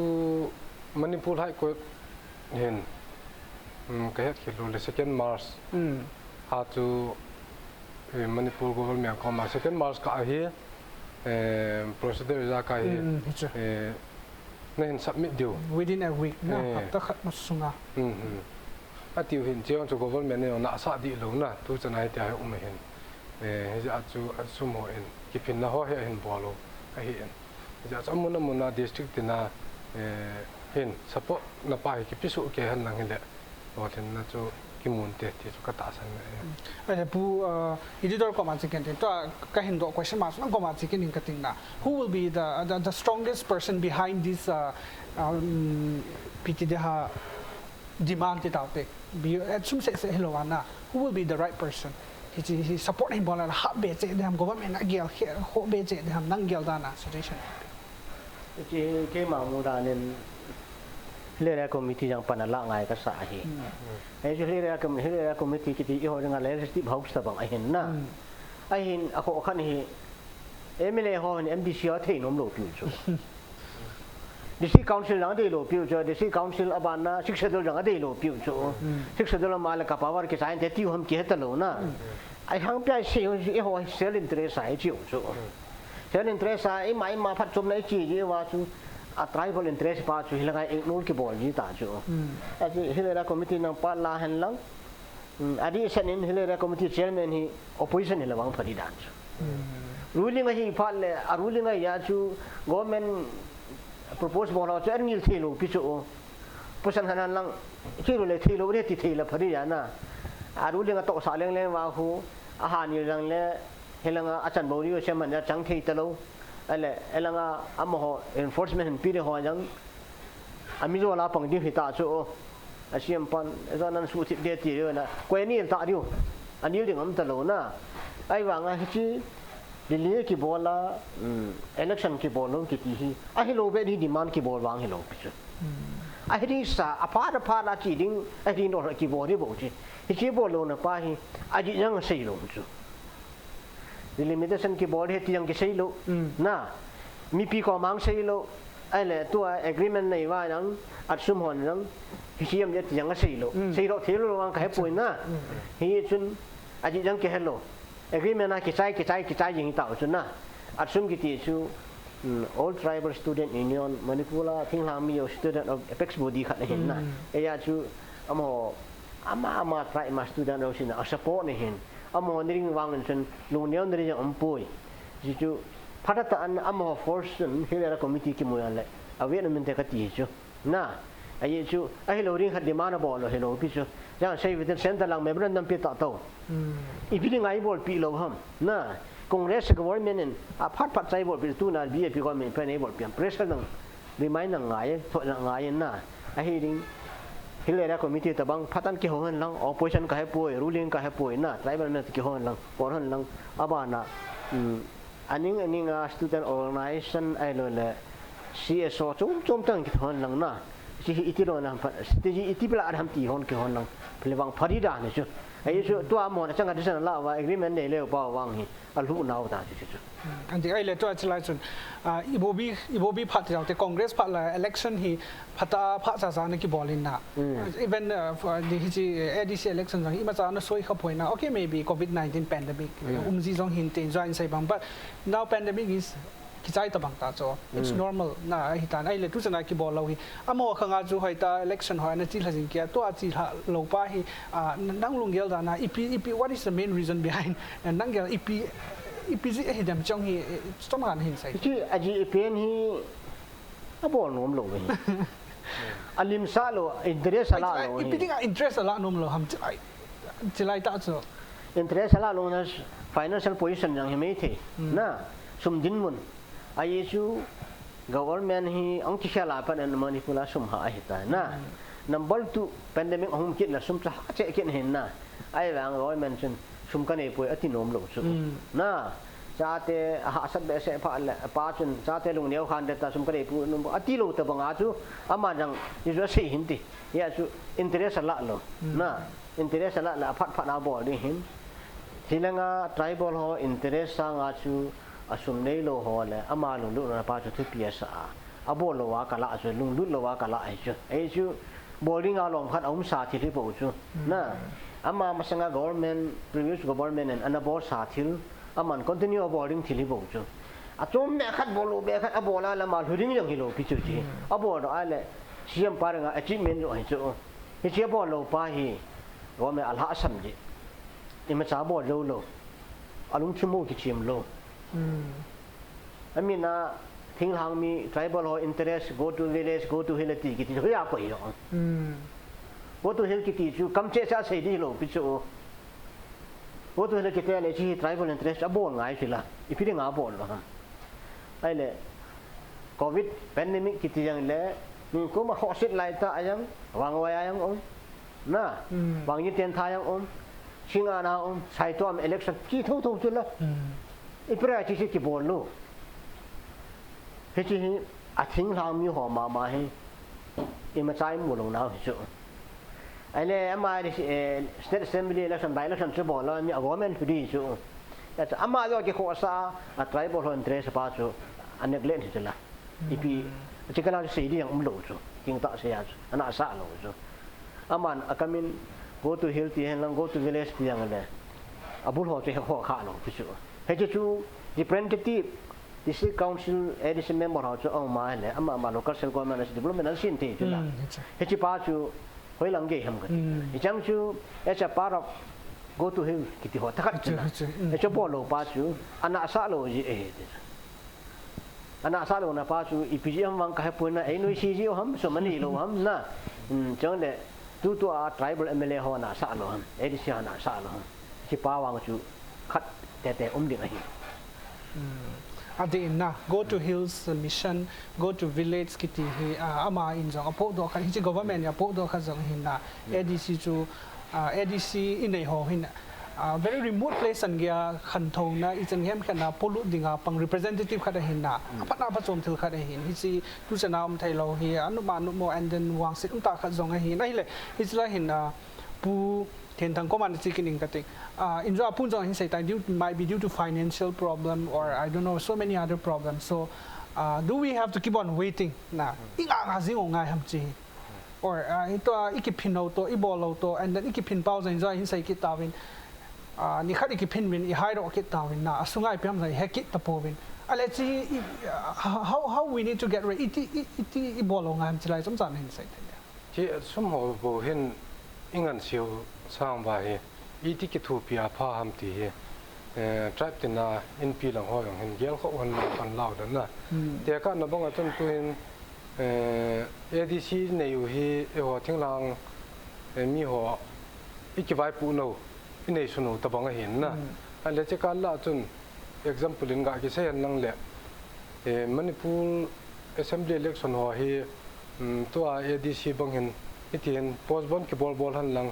Manipur High Court hin ka het khilo le second March ha chu Manipur government ko ma second March ka hi procedure za ka hi nên submit điều within a week na ta khat ma sunga a tiu hin chiang chu government ne na sa di lo na tu chanai ta um hin he ja chu sumo in ki phin na ho he hin bolo a hi en ja chamuna muna district tina hin support na pa ki pisu ke han nang hele ho then na chu ki mun te ti chu ka ta san ai pu editor ko ma chicken to ka hin do question mark na ko ma chicken in kating na who will be the strongest person behind this PTDH demand it out be at some say hello na who will be the right person he support him bola ha be che dem government na gel ho be che dem nang gel da na situation ke ma mu da nen Hilera committee yang panala ngai ka sa hi ai Hilera committee ki ti ho nga legislative house ta bang ahin na ahin ako khan hi MLA ho ni MDC a thein nom lo piu chu district council lang de lo piu chu district council abana shikshadol lang de lo piu chu shikshadol ma la ka power ke sain te ti hom ke ta lo na ai hang pya se ho self interest ai chu chu self interest ai mai ma phat chum nai chi ji wa chu a tribal interest pa chu hilangai ignore ki bol ji ta chu ati Hilera committee nang pa la han lang adi san in Hilera committee chairman hi opposition hilawang phari dan chu ruling hi pha le a ruling ya chu government propose bola chu anil thilo pi chu pusan hanan lang thilo le thilo re ti thila phari ya na a ruling to sa leng leng wa hu a han ni lang le hilanga achan bori yo chairman ya chang thei talo ale elanga amho enforcement pire ho yang amizo la pang di hita chu asiam pan zanan su ti de ti na kwe ni ta diu anil ding am ta lo na ai wa nga chi dili ki bola election ki bolon ki ti hi a hi lo be di demand ki bol wang hi lo pi chu a hi sa apa la chi ding a hi no ki bo ri bo chi hi bo lo na pa hi a ji yang sei lo chu limitation ki board he tiang ki sei lo na mi pi ko mang sei lo ai le tu agreement nei wa nang at sum hon nang hi chiam ye tiang sei lo the lo wang ka he pui na hi chun a ji jang ke hello agreement na ki sai yin ta chun na at sum ki ti chu all tribal student union Manipula thing la mi yo student of apex body khat hin na e ya chu amo ama try ma student ro sin a support ni hin amo niring wangan chen lungneon dri yang ampoi ji chu phata an amo force Hilera committee ki moyan le awe na mente ka ti chu na ai chu ai lo ring khat demand bo lo hello pi chu yang sei within center lang memorandum pi ta to ipi ngai bol pi lo ham na congress government in a phat sai bol pi tu na bi pi government pen bol pi pressure nang remind nang ngai tho ngai na ai ring Hilera committee tabang phatan ki hohan lang opposition ka he poi ruling ka he poi na tribal met ki hohan lang porhan lang abana aning student organization ai lo le CSO chum tang ki hohan lang na si itiro na strategy itibla arham ti hon ki hon lang plewang phari da ne chu ไอ้ชุดตัวหมดจังกันที่ฉันเล่าว่า agreement เนี่ยเร็วป่าวว่างฮีอันรู้น่าตาที่สุดอันที่ไอ้เรื่องตัวจะไล่จนอีโบบีพัดเราแต่คอนเกรสพัดละ election ฮีพัดพัดซาซานี่กี่บอลลินนะ even the ADC election ฮีมาจากนั้นสวยเขาพูดนะ okay maybe COVID-19 pandemic ซีซองหินเต็นจอยใส่บัง but now pandemic is กิจใจตะบังตาโจ it's normal นะไอ้ตาไอ้เรื่องทุกสิ่งกี่บอลเราฮีมอข้างอาจูให้ตา election หอยนั่นจีนสิงเกียตัวจีนเราป้าฮีนั่งลงเกลดานะอีพี what is the main reason behind นั่งเกลอีพีสิเห็นจังฮีต้องการเห็นใส่ที่อาจีเพียนฮีบอลนุ่มลงเลยอันลิมซาโลอินเทอร์เซลาโลอีพีที่อินเทอร์เซลานุ่มลงทำจะไล่ตาโจอินเทอร์เซลาโลนั้น financial position ยังไม่ถี่นะสมดินมุนไอ้ชู government ฮีอังกฤษลาพันธุ์มันนี่พูดสมหาเหตุนะ number 2 pandemic ของคิดละสมจะเจ๊คิดเห็นนะไอ้บาง government ฉันสมกันเองป่วยอธินมลงสุดนะจะเตะหาสัตว์เบสพาละป้าจนจะเตะลงเหนียวขันเดตาสมกันเองป่วยนุ่มอธิโลตบังอาจูอามาจังยิ่งจะเสียหินตียาจู interest ละโลนะ interest ละพัดนาบอดีหินทีละงา tribal ฮอ interest สังอาจูอาสุมเนโลฮอลอามาลุลุนะป้าจุดที่เปียสาอาบอลวากาละจุลุลุลวากาละไอ้จูบอลลิงอาลงพัดอุ้มสาธิตปูจูนะอามามาสังก government previous government อันนั้นบอลสาธิตอามัน continue บอลลิงที่ลิปูจูอาจมแม่ขัดบอลแม่ขัดอาบอลละมาลุดิ้งยังฮิโลพิจูจีอาบอลอะไรเสียมปารงา achievement อยู่ไอ้จูเสียบอลโลป้าฮี government อัลฮะสัมจีอิมจ้าบอลโลอาลุงชิมูกิชิมโลI mean ทิ้งทางมี tribal or interest go to village go to hill ที่กิจเขาอยากไปหรอ go to hill กิจจูคำเชื่อใช่ดีหรอพิจู go to hill กิจอะไรที่ tribal interest อ่ะบ่ง่ายสิล่ะอีพี่เรื่องอ่ะบ่หรอไอ้เล่ covid pandemic กิจยังเล่มีกูมาขอสิทธิ์ไล่ตายังวางไว้ยังนะวางยึดเตียนทายังชิงอาณาใช้ตัว election กี่ทุ่งจุดละอีพระที่ที่บอลลูเฮ้ยที่อาทิ้งทางมีหัวมาให้อีมาใช้หมู่ลงน้ำเหรอไอ้เนี่ยอามาดิstate assembly election by election จะบอลแล้วมี government พอดีจูแต่อามาเราจะขอซาtribal interest ป้าจูอันนี้เล่นที่จะละอีพีจะกันเราจะเสียดีอย่างรู้จูกิงต่อเสียจูอันนั้นสาลงจูอามันอาการมิน go to hill ที่เห็นลัง go to village ที่ยังไงอาบุลหัวจะขอข้าลงจูเฮ้ยจู representative district council ADC member เขาจะเอามาเลยอามา local self government development นั่นสิ่งที่จุดละเฮ้ยป้าจูเฮ้ยหลังเกี่ยมกันจังจูเอชpart of go to hill กิติหัวทักจุดละเฮ้ยบอลโลป้าจูอันนั้นสาโลจีอันนั้นสาโลนะป้าจูอีพีจีฮัมวังเขาพูดนะไอ้หนุ่ยซีจีฮัมสมัยนี้โลฮัมนะจังเลยตัว tribal MLA เขาน่ะสาโลฮัม ADC เขาน่ะสาโลฮัมที่ป้าวังจูคัดแต่ดิ่งไอ้อันนี้นะ go to hills mission go to village กิติฮีอามาอินจังพวกดอกขันที่ government เนี่ยพวกดอกขันจังหินนะ ADC จูADC อินในห้องหินvery remote place อันเกียขันทงนะอีจังเห็นขันนะพลุดิ่งปัง representative ขัดหินนะพัฒนาผสมถึงขัดหินฮิซีทุจนาอมไทยเราเฮียอนุมานุโม and then วางสิอุตตาขัดจังหินนั่นเลยฮิซีละหินปูเห็นทางก็มันจะกินเองกันเองin the point on say that might be due to financial problem or I don't know so many other problems so do we have to keep on waiting na inga nga zing ngai ham chi or ito ikipin auto ibol auto and then ikipin pause in in say kit tawin ni khat ikipin min I hide o kit tawin na asungai pyam sai hekit tapowin let's see how we need to get ready iti ibol ngai ham chi lai som chan hin sai chi som ho bo hin ingan siu sang ba heอีที่กิทูพิอาพาฮัมตีทริปตินาอินปีหลังห้อยของเห็นเยี่ยงเขาวันวันเล่าดันนะแต่ก็นับว่าจนตัวADC ในอยู่ที่หัวทิ้งหลังมีหัวอีกใบปูนูในสนุตะบังเห็นนะอันเล็กการละจน example งากิเซนนั่งเละมันนี่พูด assembly election หัวที่ตัว ADC บังเห็นที่เห็น post bond กีบอลหันหลัง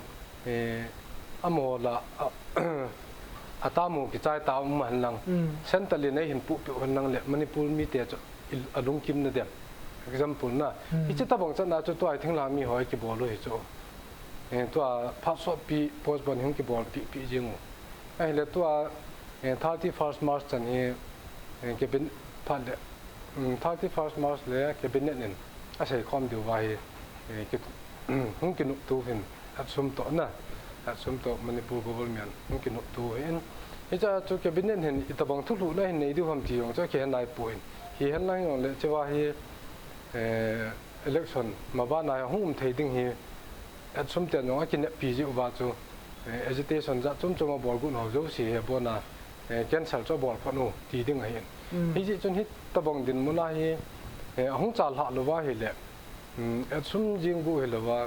อโมละอาตามูกิจายตามันลังเส้นตะลีในเห็นปุ๊บเป็นลังเละมันนี่พูดมีแต่จะอารมณ์กิมนะเดีย example นะที่จะตะบังจะน่าจะตัวไอ้ทิ้งลามีหอยกี่บอลเลยจ้ะ ตัวพัสดุปีโพสต์บนหิ้งกีบอลปีจริงไอ้เรื่องตัว31 March จันนี้เก็บเป็นพันเด31 March เลยเก็บเป็นเนี่ยอาศัยความเดียวไว้เก็บหิ้งกินตัวเห็นอัดสมโตนะอัดสมโตมันในปูกบลเมียนหิ้งกินตัวเห็นที่จะจุดเก็บเป็นเนี่ยเห็นอิตาบังทุกลุได้เห็นในดูความจริงของเจ้าเขียนนายป่วยเขียนอะไรอย่างเลยจะว่าที่election มาบ้านนายห้องไทยดิ้งที่อัดสมเตียนน้องกินเนี่ยปีจิอุบาจู agitation จะจุ่มมาบอกกูหน่อยเจ้าเสียบัวน่ะcancel จะบอกพนุตีดิ้งให้เห็นที่จนที่ตะบังดินมุนาที่ห้องจ่าหลักหรือว่าเห็นแหละอัดสมจิงกูเห็นหรือว่า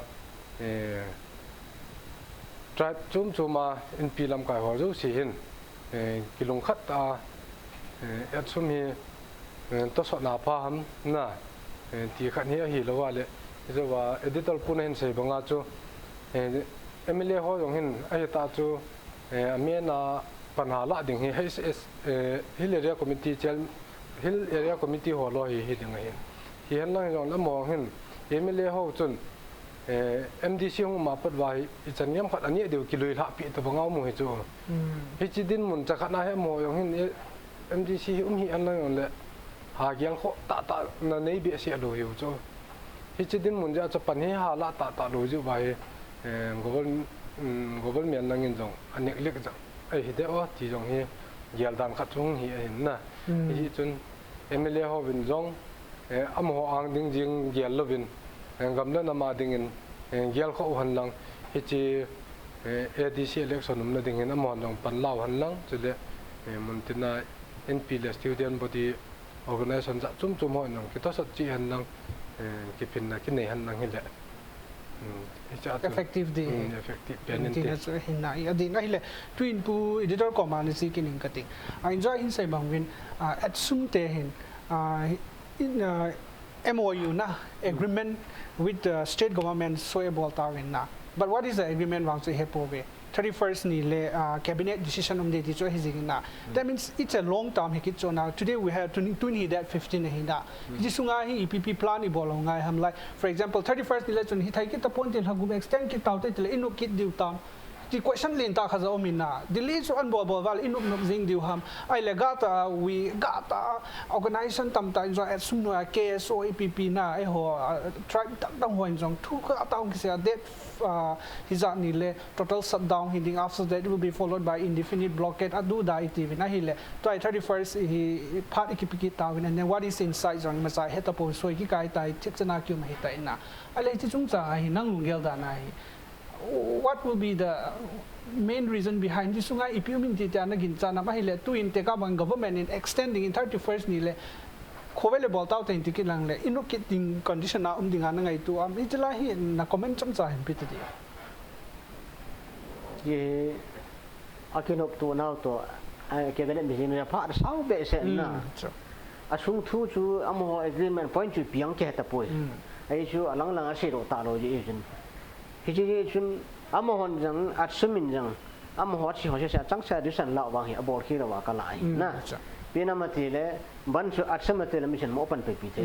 try จุ่มมาอินปีลำกายหัวเจ้าเสียเห็นกิลงขัดตาอัดสมที่ตัวสนาพามน่ะที่ขัดนี้เห็นหรือว่าเลยจะว่า editor ปุ่นเห็นเสียบังอาจูMLA เขาอย่างเห็นไอ้ตาจูเมียนาปัญหาละดิ่งให้Hill Area Committee เจล Hill Area Committee หัวลอยเห็นยังไงเห็นแล้วอย่างนั้นมองเห็นMLA เขาจนMDC ของมาปัดไว้จันยำขัดอันนี้เดี๋ยวกิโลละปีตัวบังเอาหมู่ให้จูฮิจิดินมุนจะขัดนายหมู่อย่างเห็นMDC หิอันนั้นอย่างเลยหาเกี่ยงเขาตานั่นในเบียเสียดูอยู่จูฮิจิดินมุนจะปัญหาละตาดูจูไว้gobal mian nangin jong anek lek jang ai hide o ti jong hi gyal dan khat chung hi hin na hi chun MLA ho bin jong am ho ang ding jing gyal lovin gam na ma ding in gyal kho han lang hi chi ADC election um na ding in am hon jong pan law han lang chule muntina NP le student body organization ja chum ho nang ki to sat chi han lang ki pin na ki nei han nang hi le effective di effective penalty hinna adin a hile twin pu editor command si kining kating I enjoy in sai bangwin at sum te hin in MOU na agreement with the state government so able tawin na but what is the agreement wang se hepowe 31st ni le cabinet decision de ti cho hizing na that means it's a long term hikit cho na today we have to hi that 15 hi da ji sunga hi EPP plan ni bolong ngai ham like for example 31st election hi thai ki ta point ha gum extend ki taw te le inu kit diu tam ti question lin ta khaza omina delay so an bol wal inu nok jing diu ham ai le gata we gata organization tam ta jo at sum no KSO EPP na ai ho tribe tak dang hoin jong thu ka taw ki se that hizat ni le total shutdown hiding after that will be followed by indefinite blockade adu da itv na hile to 31st hi phat ikipiki tawin and then what is inside jong ma sai heta po so ki kai tai thik chana kyu ma hita ina ale chi chung cha hi nang lungel da na hi what will be the main reason behind this sungai ipiumin ti ta na gin cha na ma hile to in te ka bang government in extending in 31st ni le khowele bol taw ten tikit lang le inokit ding condition na dinga na ngai tu am itla hi na comment cham cha hin pit di ye akinop tu now to ke bele mi ni pha sau be se na asung thu chu amo agreement point chu piang ke ta poi ai chu alang lang a se ro ta lo ji jin hi ji chun amo hon jang at sumin jang amo ho chi ho se chang sa du san law wang hi abor khi ra wa ka lai na pina mati le ban chu at samate le mission mo pan pe pi te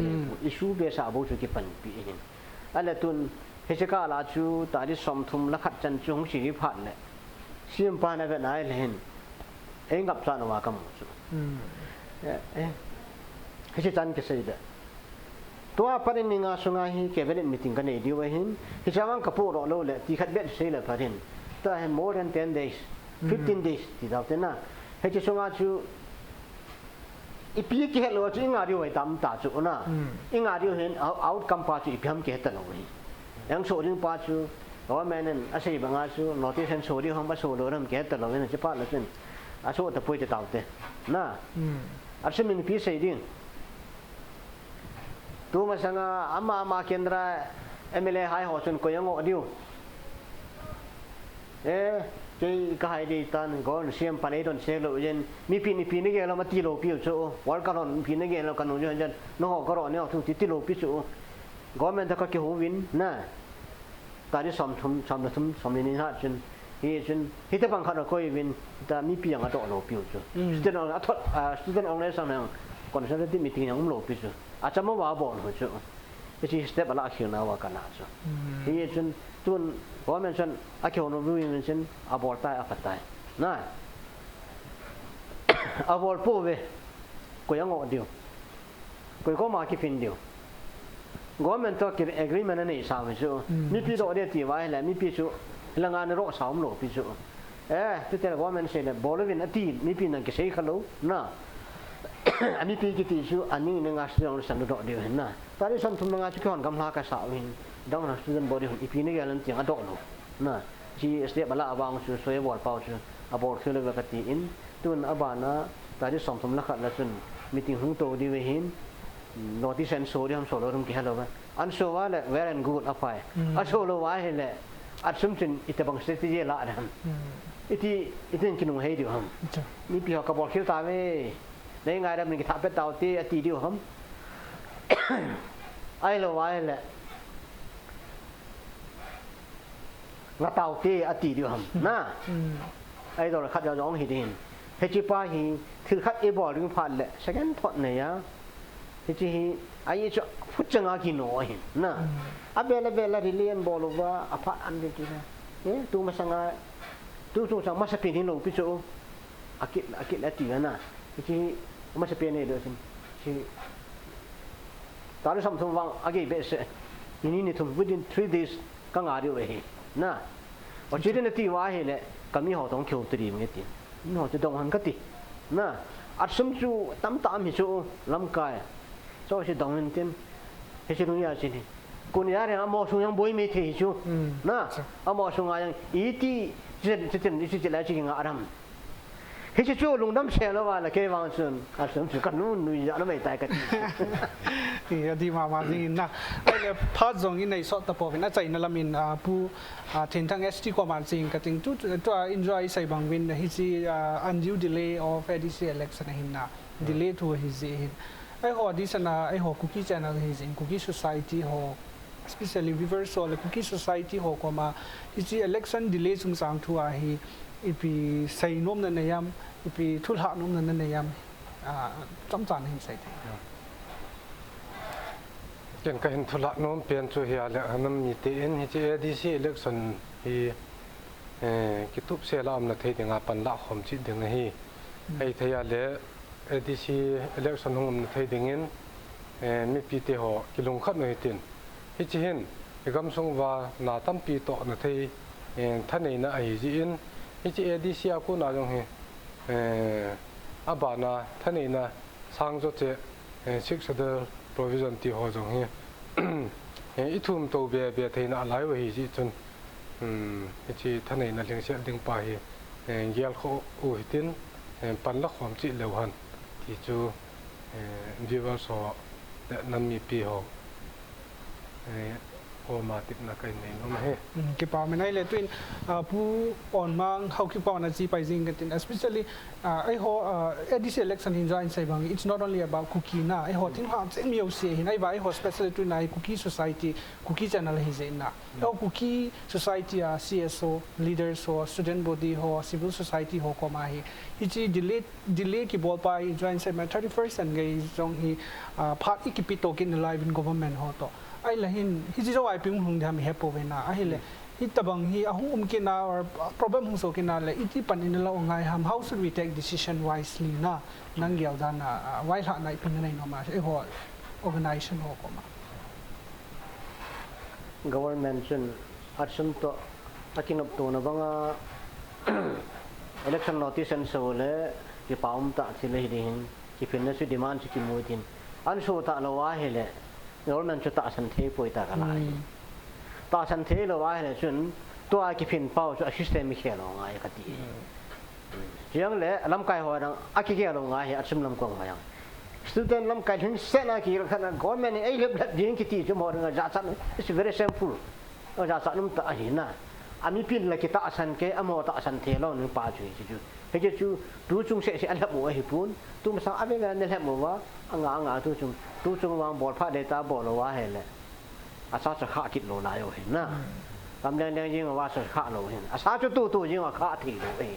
issue be sa bo chu ki pan pi in ala tun he se ka la chu ta ri som thum la khat chan chu hong si ri phat le sim pa na be nai le hin eng gap sa na wa kam chu he se chan ke se de to a parin ni nga sunga hi cabinet meeting ka nei di wa hin he chawang ka pu ro lo le ti khat bet se le parin ta he more than 10 days 15 days ti da te na he che sunga chu ipi ke lo chu inga ri wai tam ta chu na inga ri hen outcome pa chu ipyam ke ta lo hi yang so ring pa chu government en asai banga chu notice so ri hom ba so lo ram ke ta lo ne che pa la chen a so ta poi te ta te na asmin pi sei din tu ma sanga ama kendra MLA hai ho chun ko yang o diu cái hai đi tan có xem pan ấy đồn xe lộ trên mi pin này cái là mà ti lộ piu chỗ war cả đồn pin này cái là cả nông dân nó họ có đồn này thu ti lộ piu chỗ government ta có cái hồ win na ta đi xóm này ha chân hi ta bằng khát là coi win ta mi pi yang ở độ lộ piu chỗ student organization này còn sẽ đi meeting yang lộ piu chỗ à chăm mà vào bọn chỗ chỉ step là khi nào vào cái nào chứ thì chân tuần có mình chân khi nào vui mình chân abort tai apat tai nè abort po về có yang ngọn điều có mà cái phim điều government to cái agreement này sao vậy chứ mi pi độ để ti vai là mi pi chứ là ngàn rộ sáu lộ pi chứ tu thế là government sẽ là bỏ lên ti mi pi năng cái xây khalo na mi pi cái ti chứ anh những ngã sử dụng sản độ điều hình na ta đi sản phẩm ngã chứ còn cầm la cái sao hình đang là student body hình pi này cái lần tiếng độ lộ na chỉ step bala abang chứ xoay ball pau chứ abort khi lên cái ti in tuần abana ta đi sản phẩm là khát là chân meeting hung to đi về hình notice and show đi ham solo rum ki hello ba an show wa le well and good apai a show lo wa he le at sum chin ite bang strategy la ham iti kinung he di ham ni pi ka bol khil ta ve nei ngai ram ni ki tha pe taw ti ati di ham ai lo wa he le nga taw ti ati di ham na ai do khat ya jong hi din he chi pa hi thil khat e bol ring phat le second thought ne ya thì ai cho phút chẳng ai nói na abela bela rillian bolova apa ande kita tu masanga tu sang masa pin lo piso akit lati na thì masa pin ni do thì taru sam thum wang age be se ini thum within 3 days kang ari we na o chiri na ti wa he le kami ho dong kyu tri me ti no chu dong han ka ti na at sum chu tam tam hi chu lam kai cho chị đồng tiền thế chị đúng như thế này cô nhà này amo sung yang bôi mê thế chứ na amo sung yang ý ti chỉ lại chỉ ngã ram thế chị chú lùng đâm xe nó vào là cái vàng sơn sớm chỉ cần nó nuôi nó mới tài cái thì mà gì na đây là phát dòng cái này sót tập vào nó chạy nó làm mình pu thiên thang ST qua màn sinh cái tiếng chút enjoy say bằng win thì chỉ undue delay of ADC election này na delay to his ai họ đi sang ai họ cookie channel hay gì cookie society họ especially reversal là cookie society họ có mà cái election delay sung sang thua hay ipi say nom na nayam ipi thul ha nom na nayam trong tràn hình say cái hình thul ha nom pen chu hi ala nam ni te en hi che ADC election hi ki tup se lam na thei dinga pan la khom chi ding hi ai thei ale ADC election hong thei dingin mi pi te ho kilung khat noi tin hi chi hin gam song wa na tam pi to na thei thanei na ai ji in hi chi ADC a ku na jong he abana thanei na sang jo che six other provision ti ho jong he ithum to be thei na lai wa hi ji chun hi chi thanei na ling se ding pa hi gial kho u hitin pan la khom chi lo han thì chú viewer so năm mi pi ho ô mà tiếp na cái này nó mà cái bảo mình này là tuyên pu on mang how keep on as by zing cái especially ai ho ADC election in join say bang it's not only about cookie na ai ho tin ha sem yo se hin ai vai ho especially tuyên này cookie society cookie channel hi ze na o cookie society CSO leaders ho student body ho civil society ho ko ma hi chi delay ki bol pa join say 31st and gai jong hi phat ikipito kin live in government ho to ai là hin hi ji ai ping hung dham he po na ai le hi tabang hi ahung ke na or problem hung so ke na le iti pan in la ngai ham how should we take decision wisely na nang gyal da na wai la nai ping nai no ma e ho organization ho ko ma government chen action to taking up to na banga election notice and so le ki paum ta chile hi din ki fitness demand ki mutin an so ta lo wa he le government chu ta san the poi ta ka lai ta san the lo wa he chun to a ki phin pau chu system mi khelo ngai ka ti jiang le lam kai ho dang a ki ke lo ngai he achim lam ko ngai student lam kai hin se na ki khana government ai le blat din ki ti chu mo nga ja san it's very simple ja san num ta hi na ami pin la ki ta san ke amo ta san the lo ni pa chu chu he ke chu tu chung se se an la mo hi pun tu ma sang ave ga ne le mo wa anga tu chung wang bol pha data bol lo wa he le asa sa kha kit lo la yo he na kam dang jing wa sa kha lo he asa chu tu jing wa kha thi lo he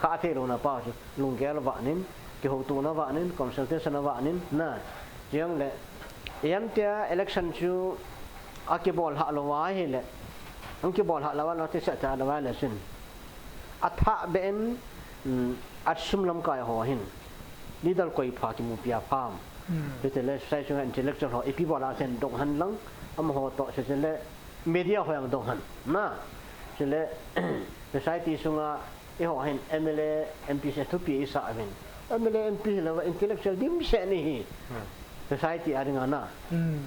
kha thi lo na pa chu lung ge lo wa nin ki ho tu na wa nin consultation na wa nin na jing le yam tia election chu อากิบอลหะละวายแหละอังกิบอลหะละวาเราที่เสจาละวายละสินอัฐะเบนอัดซุมลำกายหอหินนี่ดัลกอยพากิมุปิอาพามที่จะเล่ใช้ช่วงอินเทลเล็กชวลหออีพีบอลอาเซนดงหันลังอมหอต่อเช่นเล่มีเดียหอยังดงหันนะเช่นเล่จะใช้ที่สุงาอีหอหินเอ็มเอลเอ็มพีเซทุปีอิสระเองเอ็มเอลเอ็มพีแล้วอินเทลเล็กชวลดิมเชนี่จะใช้ที่อะไรกันนะ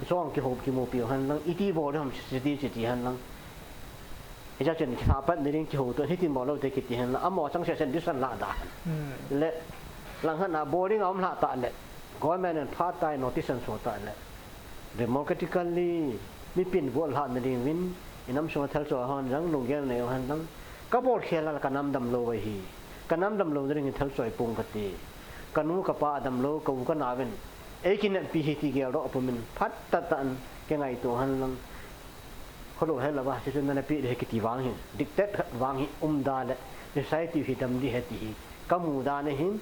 ช่วงที่หอบกิมุปิหันลังอีทีบอลทำสิทธิหันลังเจ้าเจนข้าพันในเรื่องที่หัวตัวที่ที่มอเราได้กิจเห็นแล้วอ่ะหมอจังเสียเส้นดิสันลาดาเละหลังหันอ่ะบอดิ้งเอาหน้าตาเละก็ไม่เนี่ยพาตายโนติสันโซตาเละ democratically มีปิ่นบัวหลานในเรื่องวินอิน้ำชงทัลโซหันรังลงแก้วในหันรังก็บอดเขียนแล้วกันน้ำดำโลไว้ฮีกันน้ำดำโลในเรื่องทัลโซไอปุ่งกติกันนู้กับป้าดำโลกับกันนาวินกินเนี่ยปีฮิติเกลรอปุ่มพัดตันแกไงตัวหันรังเขาดูให้เราว่าจะนั่นเป็นเรื่องที่วางหินดิกเตอร์วางหินดาเละในสายที่ดำดีเหตุที่ก็มูดาในหิน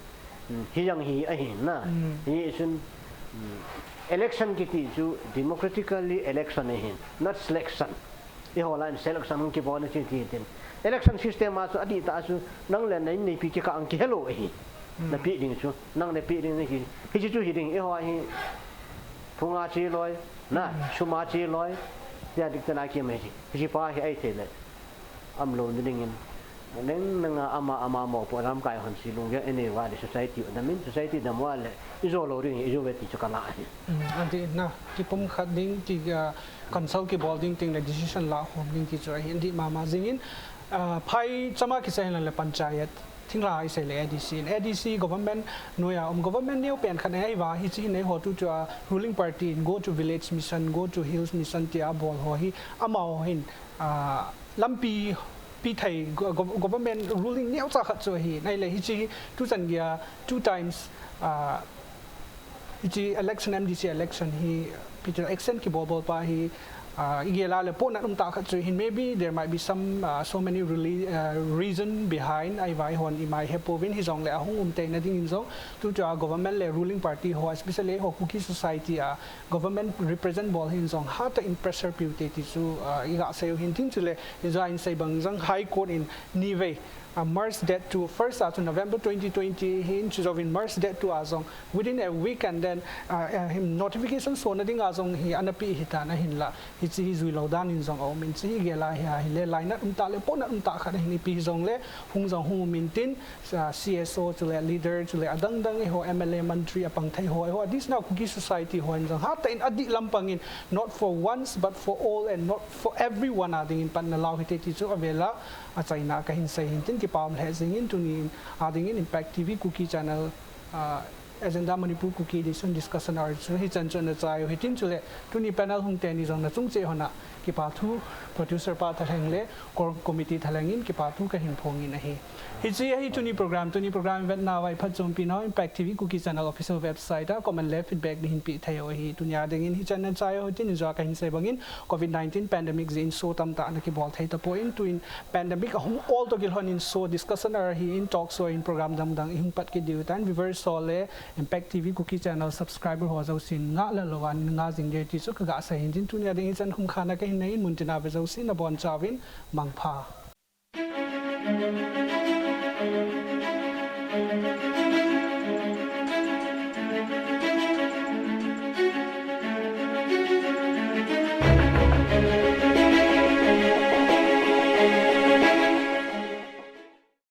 ที่ยังหินไอหินนะนี่ส่วน election ที่ที่จู democratically election ในหิน not selection ที่หัวล้าน selection มันกี่ปอนด์ที่ที่ดิน election system มาสู่อดีตอาสู่นั่งเล่นในปีที่เขาอังกฤษโลกหินในปีดิ่งจู่นั่งในปีดิ่งในหินที่จู่หินดิ่งหัวหินทุ่งอาชีลอยนะชุมอาชีลอยที่ดิกตนาเกี่ยมให้ที่ป้าให้ไอ้เสเลยอัมโลนดิ่งนั่งนั่งอามาหมอปวดร่างกายหันสิลุงเยอะเอเนว่าใน society นั่นมิน society ดำว่าเลยอิโซโลดิ่งอิโซเวติจุกลาเนี่ยอันที่นะที่ผมขัดดิ่งที่consult ที่บอลดิ่งใน decision ละผมดิ่งที่จะเห็นที่มาจิงไพ่จะมาคิดเห็นเลยปัญจัยทิ้งลายเสเลย ADC government หน่วยgovernment เนี่ยเปลี่ยนคะแนนให้ว่าที่ในหัวตัว ruling party go to village mission go to hills mission ที่อาบอลหัวที่อามาเห็นลำปีไทย government ruling เนี่ยจะขัดตัวที่ในเลยที่ทุกสัญญา two times ที่ election MDC election ที่พิจารณา extent ที่บอลไปที่อีกอย่างเลยพวกนั้นตาขัดใจเห็น maybe there might be some so many really reason behind ไอ้ไว้หอนอีไม่เฮปวินที่สองเลยห้องเตยนั่นที่ยินสองตัวจ้า government เลย ruling party หัว especially หัว cookie society government represent บอลที่สอง how to impressor beauty ที่สุอีกอย่างเซลล์เห็นทิ้งสุดเลยที่จะอินไซบังจัง high court in Niue March date to first to November 2020 he introduced in March date to azong within a week and then him notification so na ding azong he anapi hita na hinla hi zuilo dan in zong min chi gela hi le line ta le pon ta kha hi pi zong le hung zong hu min tin CSO to le leader to le adang dang ho MLA mantri apang thai ho this now cookie society ho in zong ha ta in adi lampang in not for once but for all and not for everyone ading in pan na law hite ti chu avela a China ka hin sai hin tin ki pam le sing in to ni ading in Impact TV cookie channel agenda Manipur cookie edition discussion ar chu hi chan chan na chai hi tin chule tu ni panel hung te ni jong na chung che hona ki pa thu producer pa thaleng le committee thaleng in ki pa thu ka hin phong in a hi hi tu ni program event na wai phat chom pi no Impact TV cookie channel official website a comment le feedback ni hin pi thayo hi tu nya ding in hi chan na chai ho tin ja ka hin se bangin COVID-19 pandemic zin so tam ta na ki bol thai ta point to in pandemic hum all to gil hon in so discussion ar hi in talk so in program dang hing pat ki diu tan reverse so le Impact TV cookie channel subscriber ho zo sin nga la lowan nga jing de ti chu ka ga sa hin tin tu nya ding chan hum khana ka hin nei mun tina ve zo sin na bon chawin mangpha